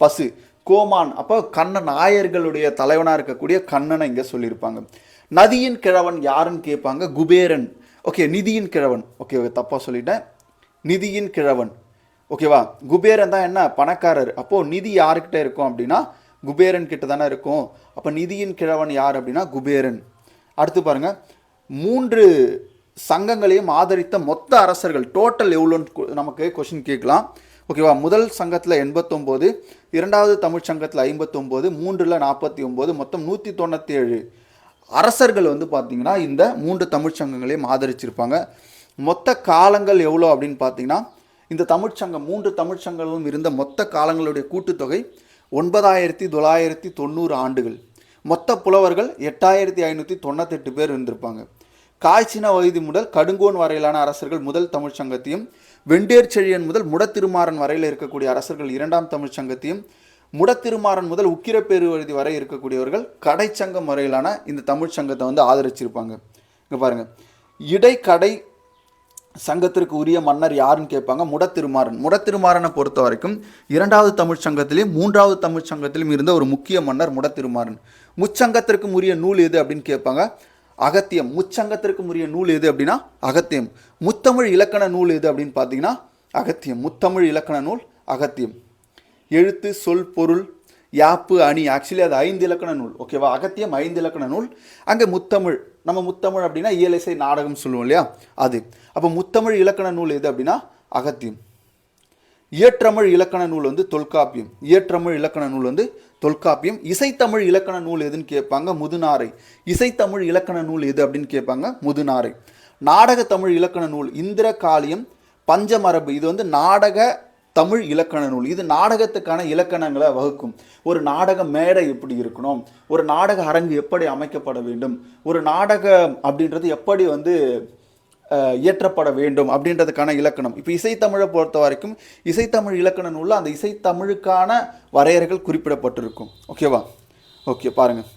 பசு, கோமான் அப்போ கண்ணன், ஆயர்களுடைய தலைவனாக இருக்கக்கூடிய கண்ணனை இங்கே சொல்லியிருப்பாங்க. நதியின் கிழவன் யாருன்னு கேட்பாங்க, குபேரன். ஓகே, நிதியின் கிழவன். ஓகே, தப்பாக சொல்லிட்டேன், நிதியின் கிழவன். ஓகேவா? குபேரன் தான் என்ன, பணக்காரர். அப்போது நிதி யாருக்கிட்ட இருக்கும் அப்படின்னா குபேரன் கிட்ட தானே இருக்கும். அப்போ நிதியின் கிழவன் யார் அப்படின்னா குபேரன். அடுத்து பாருங்கள், 3 சங்கங்களையும் ஆதரித்த மொத்த அரசர்கள் டோட்டல் எவ்வளோன்னு நமக்கு கொஷின் கேட்கலாம். ஓகேவா? முதல் சங்கத்தில் 89, 2வது தமிழ் சங்கத்தில் 59, 3ல் 49, மொத்தம் 197 அரசர்கள் வந்து பார்த்தீங்கன்னா இந்த 3 தமிழ் சங்கங்களையும் ஆதரிச்சிருப்பாங்க. மொத்த காலங்கள் எவ்வளோ அப்படின்னு பார்த்தீங்கன்னா இந்த தமிழ்ச்சங்கம் 3 தமிழ்ச்சங்கங்களும் இருந்த மொத்த காலங்களுடைய கூட்டுத்தொகை 9990 ஆண்டுகள். மொத்த புலவர்கள் 8598 பேர் இருந்திருப்பாங்க. காய்ச்சின வயது முதல் கடுங்கோன் வரையிலான அரசர்கள் முதல் தமிழ்ச்சங்கத்தையும், வெண்டேர் செழியன் முதல் முடத்திருமாறன் வரையில் இருக்கக்கூடிய அரசர்கள் 2ஆம் தமிழ்ச்சங்கத்தையும், முடத்திருமாறன் முதல் உக்கிரப்பேருவழுதி வரை இருக்கக்கூடியவர்கள் கடைச்சங்கம் வரையிலான இந்த தமிழ்ச்சங்கத்தை வந்து ஆதரிச்சிருப்பாங்க. இங்கே பாருங்கள், இடைக்கடை சங்கத்திற்கு உரிய மன்னர் யாருன்னு கேட்பாங்க, முடத்திருமாறன். முடத்திருமாறனை பொறுத்த வரைக்கும் 2வது தமிழ் சங்கத்திலையும் 3வது தமிழ் சங்கத்திலும் இருந்த ஒரு முக்கிய மன்னர் முடத்திருமாறன். முச்சங்கத்திற்கு உரிய நூல் எது அப்படின்னு கேட்பாங்க, அகத்தியம். முச்சங்கத்திற்கு உரிய நூல் எது அப்படின்னா அகத்தியம். முத்தமிழ் இலக்கண நூல் எது அப்படின்னு பார்த்தீங்கன்னா அகத்தியம். முத்தமிழ் இலக்கண நூல் அகத்தியம். எழுத்து, சொல், பொருள், யாப்பு, அணி, ஆக்சுவலி அது 5 இலக்கண நூல். ஓகேவா? அகத்தியம் 5 இலக்கண நூல். அங்கே முத்தமிழ், நம்ம முத்தமிழ் அப்படின்னா இயலிசை நாடகம் சொல்லுவோம் இல்லையா, அது. அப்போ முத்தமிழ் இலக்கண நூல் எது அப்படின்னா அகத்தியம். இயற்றமிழ் இலக்கண நூல் வந்து தொல்காப்பியம். இயற்றமிழ் இலக்கண நூல் வந்து தொல்காப்பியம். இசைத்தமிழ் இலக்கண நூல் எதுன்னு கேட்பாங்க, முதுநாரை. இசைத்தமிழ் இலக்கண நூல் எது அப்படின்னு கேட்பாங்க, முதுநாரை. நாடக தமிழ் இலக்கண நூல் இந்திர காளியம், பஞ்சமரபு. இது வந்து நாடக தமிழ் இலக்கண நூல். இது நாடகத்துக்கான இலக்கணங்களை வகுக்கும். ஒரு நாடக மேடை எப்படி இருக்கணும், ஒரு நாடக அரங்கு எப்படி அமைக்கப்பட வேண்டும், ஒரு நாடகம் அப்படின்றது எப்படி வந்து இயற்றப்பட வேண்டும் அப்படின்றதுக்கான இலக்கணம். இப்போ இசைத்தமிழை பொறுத்த வரைக்கும் இசைத்தமிழ் இலக்கண நூலில் அந்த இசைத்தமிழுக்கான வரையறைகள் குறிப்பிடப்பட்டிருக்கும். ஓகேவா? ஓகே, பாருங்கள்.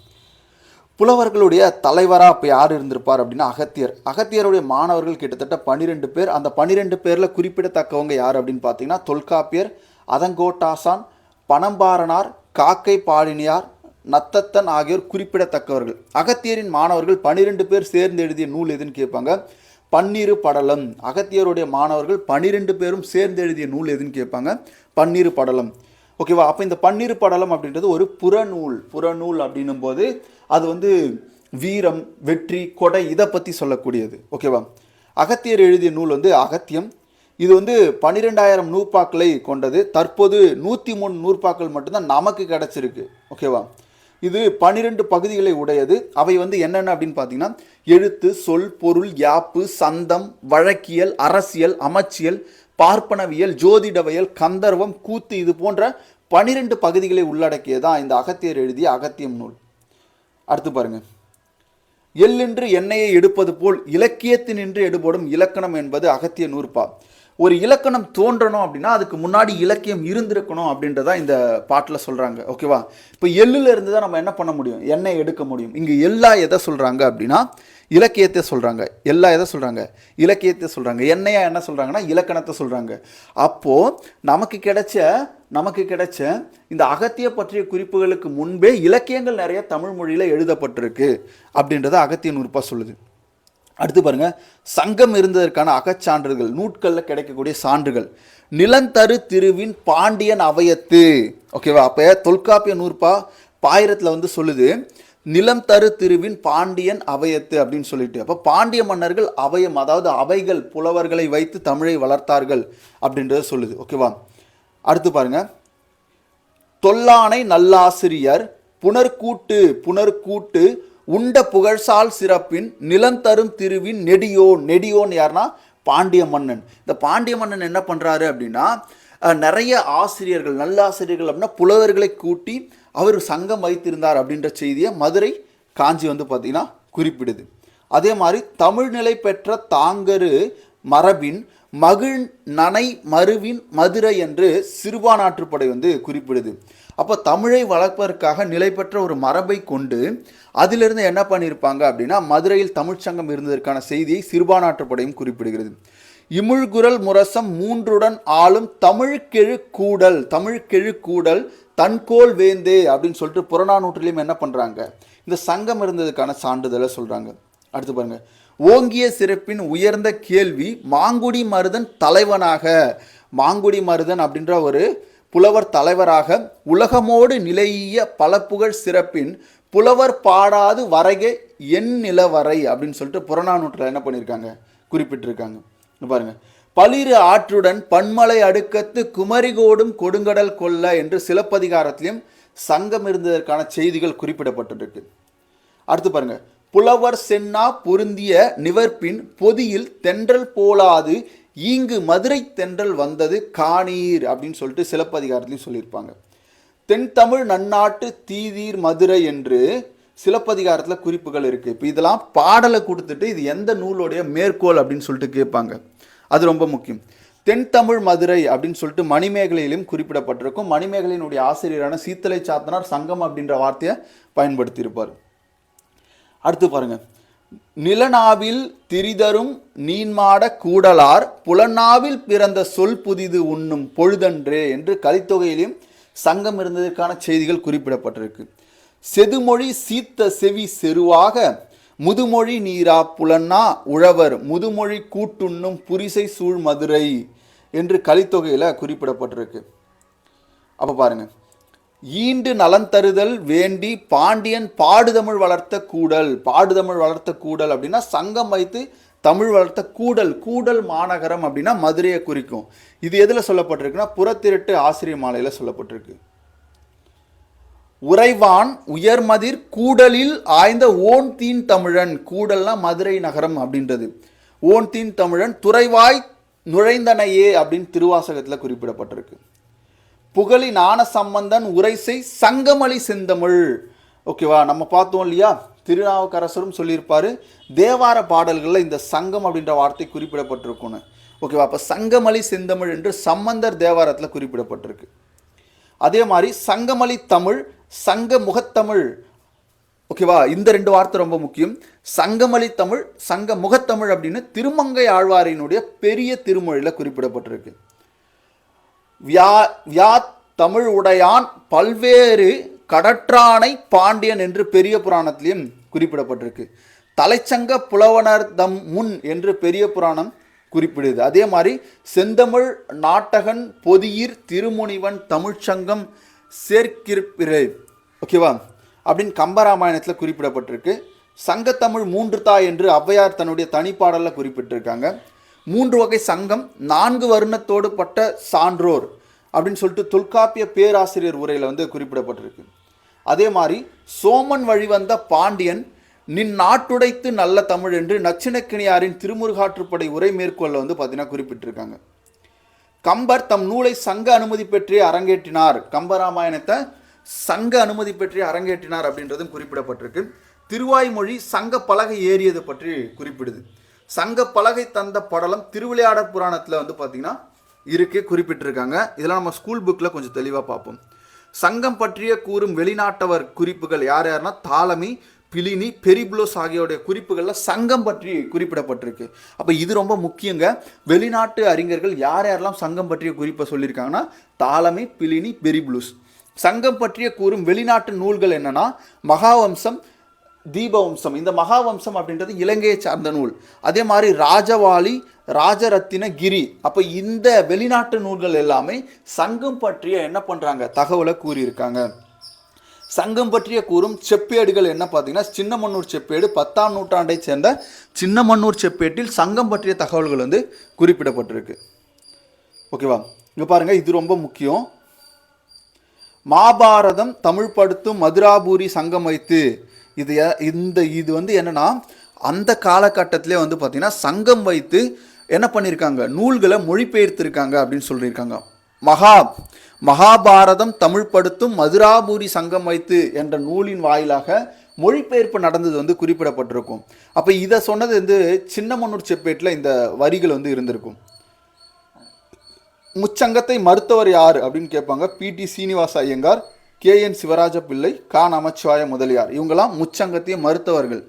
புலவர்களுடைய தலைவராக இப்போ யார் இருந்திருப்பார் அப்படின்னா அகத்தியர். அகத்தியருடைய மாணவர்கள் கிட்டத்தட்ட 12 பேர். அந்த 12 பேரில் குறிப்பிடத்தக்கவங்க யார் அப்படின்னு பார்த்தீங்கன்னா தொல்காப்பியர், அதங்கோட்டாசான், பனம்பாரனார், காக்கை பாடினியார், நத்தத்தன் ஆகியோர் குறிப்பிடத்தக்கவர்கள். அகத்தியரின் மாணவர்கள் 12 பேர் சேர்ந்து எழுதிய நூல் எதுன்னு கேட்பாங்க, பன்னிரு படலம். அகத்தியருடைய மாணவர்கள் 12 பேரும் சேர்ந்து எழுதிய நூல் எதுன்னு கேட்பாங்க, பன்னிரு படலம். ஓகேவா? அப்போ இந்த பன்னிரு படலம் அப்படின்றது ஒரு புறநூல். புறநூல் அப்படின்னும் போது அது வந்து வீரம், வெற்றி, கொடை இதை பற்றி சொல்லக்கூடியது. ஓகேவா? அகத்தியர் எழுதிய நூல் வந்து அகத்தியம். இது வந்து 12,000 நூற்பாக்களை கொண்டது. தற்போது 103 நூற்பாக்கள் மட்டும்தான் நமக்கு கிடச்சிருக்கு. ஓகேவா? இது 12 பகுதிகளை உடையது. அவை வந்து என்னென்ன அப்படின்னு பார்த்தீங்கன்னா எழுத்து, சொல், பொருள், யாப்பு, சந்தம், வழக்கியல், அரசியல், அமைச்சியல், பார்ப்பனவியல், ஜோதிடவியல், கந்தர்வம், கூத்து, இது போன்ற 12 பகுதிகளை உள்ளடக்கியதான் இந்த அகத்தியர் எழுதிய அகத்தியம் நூல். அடுத்து பாருங்க, எள்ளென்று எண்ணெயை எடுப்பது போல் இலக்கியத்தினின்று எடுபடும் இலக்கணம் என்பது அகத்திய நூற்பா. ஒரு இலக்கணம் தோன்றணும் அப்படின்னா அதுக்கு முன்னாடி இலக்கியம் இருந்திருக்கணும் அப்படின்றதான் இந்த பாட்டில் சொல்கிறாங்க. ஓகேவா? இப்போ எள்ளில் இருந்து தான் நம்ம என்ன பண்ண முடியும், எண்ணெய் எடுக்க முடியும். இங்கே எல்லா எதை சொல்கிறாங்க அப்படின்னா இலக்கியத்தை சொல்கிறாங்க. எல்லா எதை சொல்கிறாங்க, இலக்கியத்தை சொல்கிறாங்க. எண்ணெயாக என்ன சொல்கிறாங்கன்னா இலக்கணத்தை சொல்கிறாங்க. அப்போது நமக்கு கிடைச்ச இந்த அகத்திய பற்றிய குறிப்புகளுக்கு முன்பே இலக்கியங்கள் நிறைய தமிழ் மொழியில் எழுதப்பட்டிருக்கு அப்படின்றத அகத்திய நூற்பா சொல்லுது. அடுத்து பாருங்க, சங்கம் இருந்ததற்கான அகச்சான்றுகள், நூட்களில் கிடைக்கக்கூடிய சான்றுகள். நிலந்தரு திருவின் பாண்டியன் அவையத்து. ஓகேவா? அப்போ தொல்காப்பிய நூற்பா பாயிரத்தில் வந்து சொல்லுது நிலம் தரு திருவின் பாண்டியன் அவையத்து அப்படின்னு சொல்லிட்டு. அப்போ பாண்டிய மன்னர்கள் அவையம், அதாவது அவைகள், புலவர்களை வைத்து தமிழை வளர்த்தார்கள் அப்படின்றத சொல்லுது. ஓகேவா? அடுத்து பாருங்க, தொல்லானை நல்லாசிரியர் புனர்கூட்டு உண்ட புகழ்சால் சிறப்பின் நிலந்தரும் திருவின் நெடியோன் யாருன்னா பாண்டிய மன்னன். இந்த பாண்டிய மன்னன் என்ன பண்ணுறாரு அப்படின்னா நிறைய ஆசிரியர்கள், நல்ல ஆசிரியர்கள் அப்படின்னா புலவர்களை கூட்டி அவர் சங்கம் வைத்திருந்தார் அப்படின்ற செய்தியை மதுரை காஞ்சி பார்த்திங்கன்னா குறிப்பிடுது. அதே மாதிரி தமிழ்நிலை பெற்ற தாங்கரு மரபின் மகிழ் நனை மருவின் மதுரை என்று சிறுபான்நாட்டுப்படை குறிப்பிடுது. அப்போ தமிழை வளர்ப்பதற்காக நிலை பெற்ற ஒரு மரபை கொண்டு அதிலிருந்து என்ன பண்ணியிருப்பாங்க அப்படின்னா மதுரையில் தமிழ்ச்சங்கம் இருந்ததற்கான செய்தியை சிறுபான்நாட்டுப்படையும் குறிப்பிடுகிறது. இமிழ்குரல் முரசம் மூன்றுடன் ஆளும் தமிழ்கெழு கூடல் தன்கோல் வேந்தே அப்படின்னு சொல்லிட்டு புறநானூற்றிலையும் என்ன பண்ணுறாங்க, இந்த சங்கம் இருந்ததுக்கான சான்றிதழை சொல்கிறாங்க. அடுத்து பாருங்க, ஓங்கிய சிறப்பின் உயர்ந்த கேள்வி மாங்குடி மருதன் தலைவனாக, மாங்குடி மருதன் அப்படின்ற ஒரு புலவர் தலைவராக உலகமோடு நிலைய பல புகழ் சிறப்பின் புலவர் பாடாது வரைக என் நிலவரை அப்படின்னு சொல்லிட்டு புறநானூற்றில் என்ன பண்ணியிருக்காங்க, குறிப்பிட்டிருக்காங்க. பாருங்க, பளிரு ஆற்றுடன் பன்மலை அடுக்கத்து குமரிகோடும் கொடுங்கடல் கொல்ல என்று சிலப்பதிகாரத்திலும் சங்கம் இருந்ததற்கான செய்திகள் குறிப்பிடப்பட்டிருக்கு. அடுத்து பாருங்க, புலவர் சென்னா பொருந்திய நிவர்ப்பின் பொதியில் தென்றல் போலாது ஈங்கு மதுரை தென்றல் வந்தது காணீர் அப்படின்னு சொல்லிட்டு சிலப்பதிகாரத்திலையும் சொல்லியிருப்பாங்க. தென் தமிழ் நன்னாட்டு தீதீர் மதுரை என்று சிலப்பதிகாரத்தில் குறிப்புகள் இருக்குது. இப்போ இதெல்லாம் பாடலை கொடுத்துட்டு இது எந்த நூலுடைய மேற்கோள் அப்படின்னு சொல்லிட்டு கேட்பாங்க. அது ரொம்ப முக்கியம். தென் தமிழ் மதுரை அப்படின்னு சொல்லிட்டு மணிமேகலையிலும் குறிப்பிடப்பட்டிருக்கும். மணிமேகலையினுடைய ஆசிரியரான சீத்தலை சாத்தனார் சங்கம் அப்படின்ற வார்த்தையை பயன்படுத்தியிருப்பார். அடுத்து பாருங்க, நிலநாவில் திரிதரும் நீன்மாட கூடலார் புலனாவில் பிறந்த சொல் புதிது உண்ணும் பொழுதன்றே என்று கலித்தொகையிலும் சங்கம் இருந்ததற்கான செய்திகள் குறிப்பிடப்பட்டிருக்கு. செதுமொழி சீத்த செவி செருவாக முதுமொழி நீரா புலன்னா உழவர் முதுமொழி கூட்டுண்ணும் புரிசை சூழ் மதுரை என்று கலித்தொகையில் குறிப்பிடப்பட்டிருக்கு. அப்போ பாருங்க, ஈண்டு நலன் தருதல் வேண்டி பாண்டியன் பாடுதமிழ் வளர்த்த கூடல் அப்படின்னா சங்கம் வைத்து தமிழ் வளர்த்த கூடல் மாநகரம் அப்படின்னா மதுரையை குறிக்கும். இது எதில் சொல்லப்பட்டிருக்குன்னா புறத்திரட்டு ஆசிரியர் மாலையில் சொல்லப்பட்டிருக்கு. உறைவான் உயர்மதிர் கூடலில் ஆய்ந்த ஓன் தீன் தமிழன், கூடல்னா மதுரை நகரம் அப்படின்றது. ஓன் தீன் தமிழன் துறைவாய் நுழைந்தனையே அப்படின்னு திருவாசகத்தில் குறிப்பிடப்பட்டிருக்கு. புகழி ஞான சம்பந்தன் உரைசை சங்கமலி செந்தமிழ். ஓகேவா, நம்ம பார்த்தோம் இல்லையா, திருநாவுக்கரசரும் சொல்லியிருப்பாரு தேவார பாடல்களில் இந்த சங்கம் அப்படின்ற வார்த்தை குறிப்பிடப்பட்டிருக்குன்னு. ஓகேவா, அப்போ சங்கமலி செந்தமிழ் என்று சம்பந்தர் தேவாரத்தில் குறிப்பிடப்பட்டிருக்கு. அதே மாதிரி சங்கமலி தமிழ், சங்க முகத்தமிழ். ஓகேவா, இந்த ரெண்டு வார்த்தை ரொம்ப முக்கியம். சங்கமலி தமிழ், சங்க முகத்தமிழ் அப்படின்னு திருமங்கை ஆழ்வாரினுடைய பெரிய திருமொழியில் குறிப்பிடப்பட்டிருக்கு. வியா தமிழ் உடையான் பல்வேறு கடற்றானை பாண்டியன் என்று பெரிய புராணத்திலையும் குறிப்பிடப்பட்டிருக்கு. தலைச்சங்க புலவனர் தம் முன் என்று பெரிய புராணம் குறிப்பிடுது. அதே மாதிரி செந்தமிழ் நாட்டகன் பொதியிர் திருமுனிவன் தமிழ்ச்சங்கம் சேர்க்கிருப்பிறை, ஓகேவா அப்படின்னு கம்பராமாயணத்தில் குறிப்பிடப்பட்டிருக்கு. சங்கத்தமிழ் 3 தாய் என்று ஔவையார் தன்னுடைய தனிப்பாடலில் குறிப்பிட்டிருக்காங்க. 3 வகை சங்கம் 4 வருணத்தோடு பட்ட சான்றோர் அப்படின்னு சொல்லிட்டு தொல்காப்பிய பேராசிரியர் உரையில் குறிப்பிடப்பட்டிருக்கு. அதே மாதிரி சோமன் வழிவந்த பாண்டியன் நின் நாட்டுடைத்து நல்ல தமிழ் என்று நச்சினக்கிணியாரின் திருமுருகாற்றுப்படை உரை மேற்கொள்ள பார்த்தீங்கன்னா குறிப்பிட்டிருக்காங்க. கம்பர் தம் நூலை சங்க அனுமதி பெற்றே அரங்கேற்றினார், கம்பராமாயணத்தை சங்க அனுமதி பெற்றே அரங்கேற்றினார் அப்படின்றதும் குறிப்பிடப்பட்டிருக்கு. திருவாய்மொழி சங்க பலகை ஏறியது பற்றி குறிப்பிடுது. சங்க பலகை தந்த படலம் திருவிளையாடற் புராணத்தில் பார்த்தீங்கன்னா இருக்கு, குறிப்பிட்டிருக்காங்க. இதெல்லாம் நம்ம ஸ்கூல் புக்கில் கொஞ்சம் தெளிவாக பார்ப்போம். சங்கம் பற்றிய கூறும் வெளிநாட்டவர் குறிப்புகள் யார்னா தாலமி, பிலினி, பெரிப்ளோஸ் ஆகியோடைய குறிப்புகளில் சங்கம் பற்றி குறிப்பிடப்பட்டிருக்கு. அப்போ இது ரொம்ப முக்கியங்க. வெளிநாட்டு அறிஞர்கள் யாரெல்லாம் சங்கம் பற்றிய குறிப்பை சொல்லியிருக்காங்கன்னா தாலமி, பிலினி, பெரிப்ளோஸ். சங்கம் பற்றிய கூறும் வெளிநாட்டு நூல்கள் என்னன்னா மகாவம்சம், தீபவம்சம். இந்த மகாவம்சம் அப்படின்றது இலங்கையை சார்ந்த நூல். அதே மாதிரி ராஜவாளி, ராஜரத்தின கிரி. அப்போ இந்த வெளிநாட்டு நூல்கள் எல்லாமே சங்கம் பற்றிய என்ன பண்ணுறாங்க, தகவலை கூறியிருக்காங்க. சங்கம் பற்றிய கூறும் செப்பேடுகள் என்ன பார்த்தீங்கன்னா சின்னமன்னூர் செப்பேடு, 10ஆம் நூற்றாண்டை சேர்ந்த சின்னமன்னூர் செப்பேட்டில் சங்கம் பற்றிய தகவல்கள் குறிப்பிடப்பட்டிருக்கு. ஓகேவா, இங்கே பாருங்கள், இது ரொம்ப முக்கியம். மாபாரதம் தமிழ் படுத்தும் மதுராபூரி சங்கம் வைத்து இது வந்து என்னன்னா அந்த காலகட்டத்திலே வந்து பார்த்தீங்கன்னா சங்கம் வைத்து என்ன பண்ணியிருக்காங்க, நூல்களை மொழிபெயர்த்திருக்காங்க அப்படின்னு சொல்லியிருக்காங்க. மகாபாரதம் தமிழ்படுத்தும் மதுராபுரி சங்கம் வைத்து என்ற நூலின் வாயிலாக மொழிபெயர்ப்பு நடந்தது வந்து குறிப்பிடப்பட்டிருக்கும். அப்போ இதை சொன்னது வந்து சின்னமனூர் செப்பேட்டில் இந்த வரிகள் வந்து இருந்திருக்கும். முச்சங்கத்தை மறுத்தவர் யார் அப்படின்னு கேட்பாங்க. பி.டி. சீனிவாச ஐயங்கார், கே.என். சிவராஜ பிள்ளை, கா. நமச்சிவாய முதலியார். இவங்கெல்லாம் முச்சங்கத்தையும் மறுத்தவர்கள்.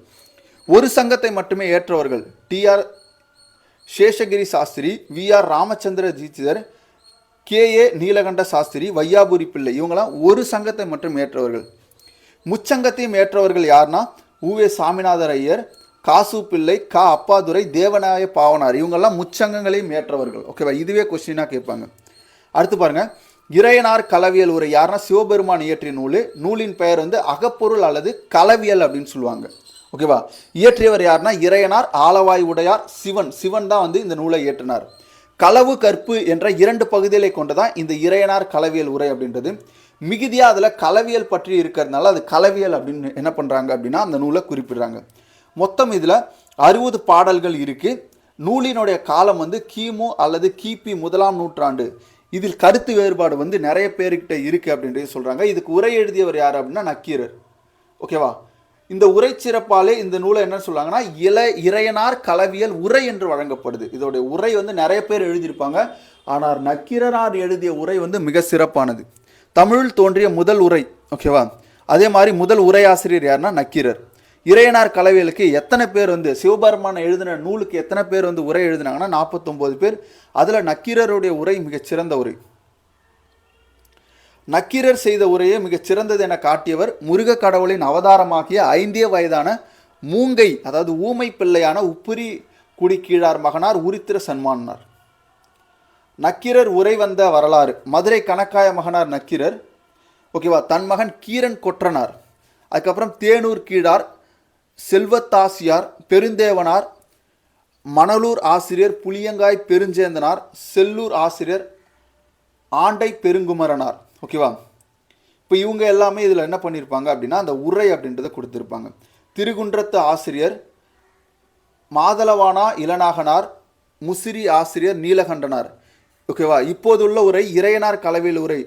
ஒரு சங்கத்தை மட்டுமே ஏற்றவர்கள் டி.ஆர். சேஷகிரி சாஸ்திரி, வி.ஆர். ராமச்சந்திர தீட்சிதர், கே.ஏ. நீலகண்ட சாஸ்திரி, வையாபுரி பிள்ளை. இவங்கெல்லாம் ஒரு சங்கத்தை மட்டும் ஏற்றவர்கள். முச்சங்கத்தையும் ஏற்றவர்கள் யார்னா உ.வே. சாமிநாதர் ஐயர், காசு பிள்ளை, கா. அப்பாதுரை, தேவநாய பாவனார். இவங்கெல்லாம் முச்சங்கங்களையும் ஏற்றவர்கள். ஓகேவா, இதுவே கொஸ்டினாக கேட்பாங்க. அடுத்து பாருங்க, இறையனார் களவியல் உரை யாருன்னா சிவபெருமான் இயற்றிய நூல். நூலின் பெயர் வந்து அகப்பொருள் அல்லது களவியல் அப்படின்னு சொல்லுவாங்க. ஓகேவா, இயற்றியவர் யாருன்னா இறையனார், ஆலவாய் உடையார், சிவன் தான் வந்து இந்த நூலை இயற்றினார். களவு கற்பு என்ற 2 பகுதிகளை கொண்டுதான் இந்த இறையனார் களவியல் உரை அப்படின்றது. மிகுதியாக அதில் களவியல் பற்றி இருக்கிறதுனால அது களவியல் அப்படின்னு என்ன பண்ணுறாங்க அப்படின்னா அந்த நூலை குறிப்பிடுறாங்க. மொத்தம் இதில் 60 பாடல்கள் இருக்குது. நூலினுடைய காலம் வந்து கிமு அல்லது கிபி 1ஆம் நூற்றாண்டு. இதில் கருத்து வேறுபாடு வந்து நிறைய பேர்கிட்ட இருக்குது அப்படின்றது சொல்கிறாங்க. இதுக்கு உரை எழுதியவர் யார் அப்படின்னா நக்கீரர். ஓகேவா, இந்த உரை சிறப்பாலே இந்த நூலை என்ன சொல்கிறாங்கன்னா இறையனார் களவியல் உரை என்று வழங்கப்படுது. இதோடைய உரை வந்து நிறைய பேர் எழுதியிருப்பாங்க. ஆனால் நக்கீரனார் எழுதிய உரை வந்து மிக சிறப்பானது. தமிழில் தோன்றிய முதல் உரை. ஓகேவா, அதே மாதிரி முதல் உரையாசிரியர் யாருன்னா நக்கீரர். இறையனார் களவியலுக்கு எத்தனை பேர் வந்து சிவபெருமான எழுதின நூலுக்கு எத்தனை பேர் வந்து உரை எழுதினாங்கன்னா 49 பேர். அதில் நக்கீரருடைய உரை மிகச்சிறந்த உரை. நக்கீரர் செய்த உரையே மிகச்சிறந்தது என காட்டியவர் முருக கடவுளின் அவதாரமாகிய 5 வயதான மூங்கை, அதாவது ஊமை பிள்ளையான உப்புரி குடி கீழார் மகனார் உரித்திர சன்மானார். நக்கீரர் உரை வந்த வரலாறு. மதுரை கணக்காய மகனார் நக்கீரர். ஓகேவா, தன் மகன் கீரன் கொற்றனார், அதுக்கப்புறம் தேனூர் கீழார், செல்வத்தாசியார், பெருந்தேவனார், மணலூர் ஆசிரியர் புளியங்காய் பெருஞ்சேந்தனார், செல்லூர் ஆசிரியர் ஆண்டை பெருங்குமரனார். ஓகேவா, இப்போ இவங்க எல்லாமே இதில் என்ன பண்ணியிருப்பாங்க அப்படின்னா அந்த உரை அப்படின்றத கொடுத்துருப்பாங்க. திருகுன்றத்து ஆசிரியர் மாதளவானா இளநாகனார், முசிறி ஆசிரியர் நீலகண்டனார். ஓகேவா, இப்போதுள்ள உரை இறையனார் களவியல் உரை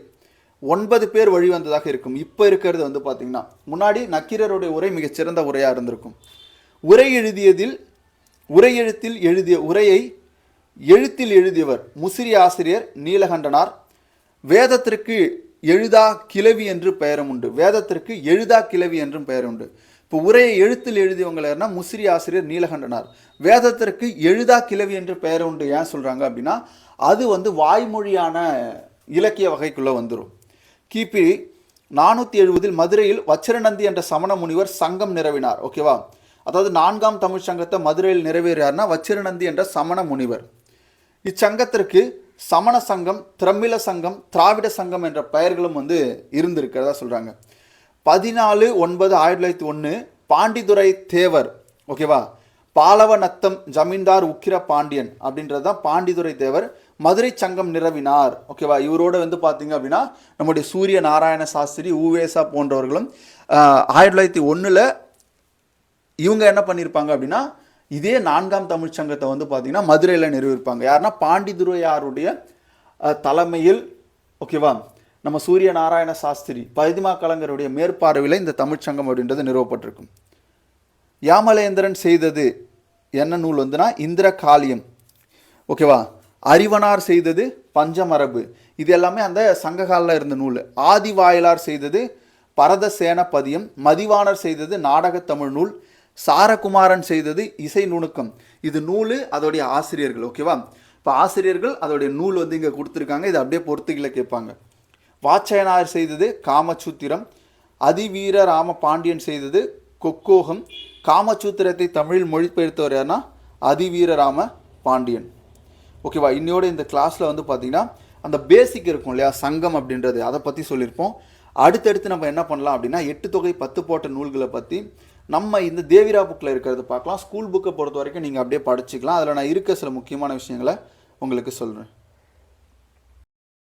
9 பேர் வழிவந்ததாக இருக்கும். இப்போ இருக்கிறது வந்து பார்த்தீங்கன்னா முன்னாடி நக்கீரருடைய உரை மிகச்சிறந்த உரையாக இருந்திருக்கும். உரை எழுத்தில் எழுதிய உரையை எழுத்தில் எழுதியவர் முசிறி ஆசிரியர் நீலகண்டனார். வேதத்திற்கு எழுதா கிளவி என்று பெயரும் உண்டு. வேதத்திற்கு எழுதா கிளவி என்றும் பெயர் உண்டு. இப்போ உரையை எழுத்தில் எழுதியவங்களா முசிறி ஆசிரியர் நீலகண்டனார். வேதத்திற்கு எழுதா கிளவி என்று பெயர் உண்டு. ஏன் சொல்கிறாங்க அப்படின்னா அது வந்து வாய்மொழியான இலக்கிய வகைக்குள்ளே வந்துடும். கிபி 470 மதுரையில் வச்சிரநந்தி என்ற சமண முனிவர் சங்கம் நிறுவினார். ஓகேவா, அதாவது 4ஆம் தமிழ் சங்கத்தை மதுரையில் நிறைவேறார்னா வச்சிரநந்தி என்ற சமண முனிவர். இச்சங்கத்திற்கு சமண சங்கம், திரமிழ சங்கம், திராவிட சங்கம் என்ற பெயர்களும் வந்து இருந்திருக்கிறதா சொல்கிறாங்க. 14/9/1901 பாண்டிதுரை தேவர். ஓகேவா, பாலவநத்தம் ஜமீன்தார் உக்கிர பாண்டியன் அப்படின்றது தான் பாண்டிதுரை தேவர் மதுரை சங்கம் நிறுவினார். ஓகேவா, இவரோட வந்து பார்த்தீங்க அப்படின்னா நம்முடைய சூரிய நாராயண சாஸ்திரி, ஊவேசா போன்றவர்களும் 1901 இவங்க என்ன பண்ணியிருப்பாங்க அப்படின்னா இதே 4ஆம் தமிழ் சங்கத்தை வந்து பார்த்தீங்கன்னா மதுரையில் நிறுவியிருப்பாங்க. யாருன்னா பாண்டிதுரையாருடைய தலைமையில். ஓகேவா, நம்ம சூரிய நாராயண சாஸ்திரி, பதிமா கலைஞருடைய மேற்பார்வையில் இந்த தமிழ்ச்சங்கம் அப்படின்றது நிறுவப்பட்டிருக்கும். யாமலேந்திரன் செய்தது என்ன நூல் வந்துன்னா இந்திர காளியம். ஓகேவா, அறிவனார் செய்தது பஞ்சமரபு. இது எல்லாமே அந்த சங்ககாலில் இருந்த நூல். ஆதிவாயலார் செய்தது பரதசேன பதியம். மதிவாணர் செய்தது நாடக தமிழ் நூல். சாரகுமாரன் செய்தது இசை நுணுக்கம். இது நூல், அதோடைய ஆசிரியர்கள். ஓகேவா, இப்போ ஆசிரியர்கள் அதோடைய நூல் வந்து இங்கே கொடுத்துருக்காங்க. இது அப்படியே பொறுத்துகளை கேட்பாங்க. வாச்சயனார் செய்தது காமசூத்திரம். அதிவீர ராம பாண்டியன் செய்தது கொக்கோகம். காமசூத்திரத்தை தமிழில் மொழிபெயர்த்தவர் யாருன்னா அதிவீரராம பாண்டியன். ஓகேவா, இன்னையோட இந்த கிளாஸில் வந்து பார்த்தீங்கன்னா அந்த பேசிக் இருக்கும் இல்லையா சங்கம் அப்படின்றது, அதை பற்றி சொல்லியிருப்போம். அடுத்தடுத்து நம்ம என்ன பண்ணலாம் அப்படின்னா 8 தொகை 10 போட்ட நூல்களை பற்றி நம்ம இந்த தேவிரா புக்கில் இருக்கிறது பார்க்கலாம். ஸ்கூல் புக்கை பொறுத்த வரைக்கும் நீங்கள் அப்படியே படிச்சுக்கலாம். அதில் நான் இருக்க சில முக்கியமான விஷயங்களை உங்களுக்கு சொல்கிறேன்.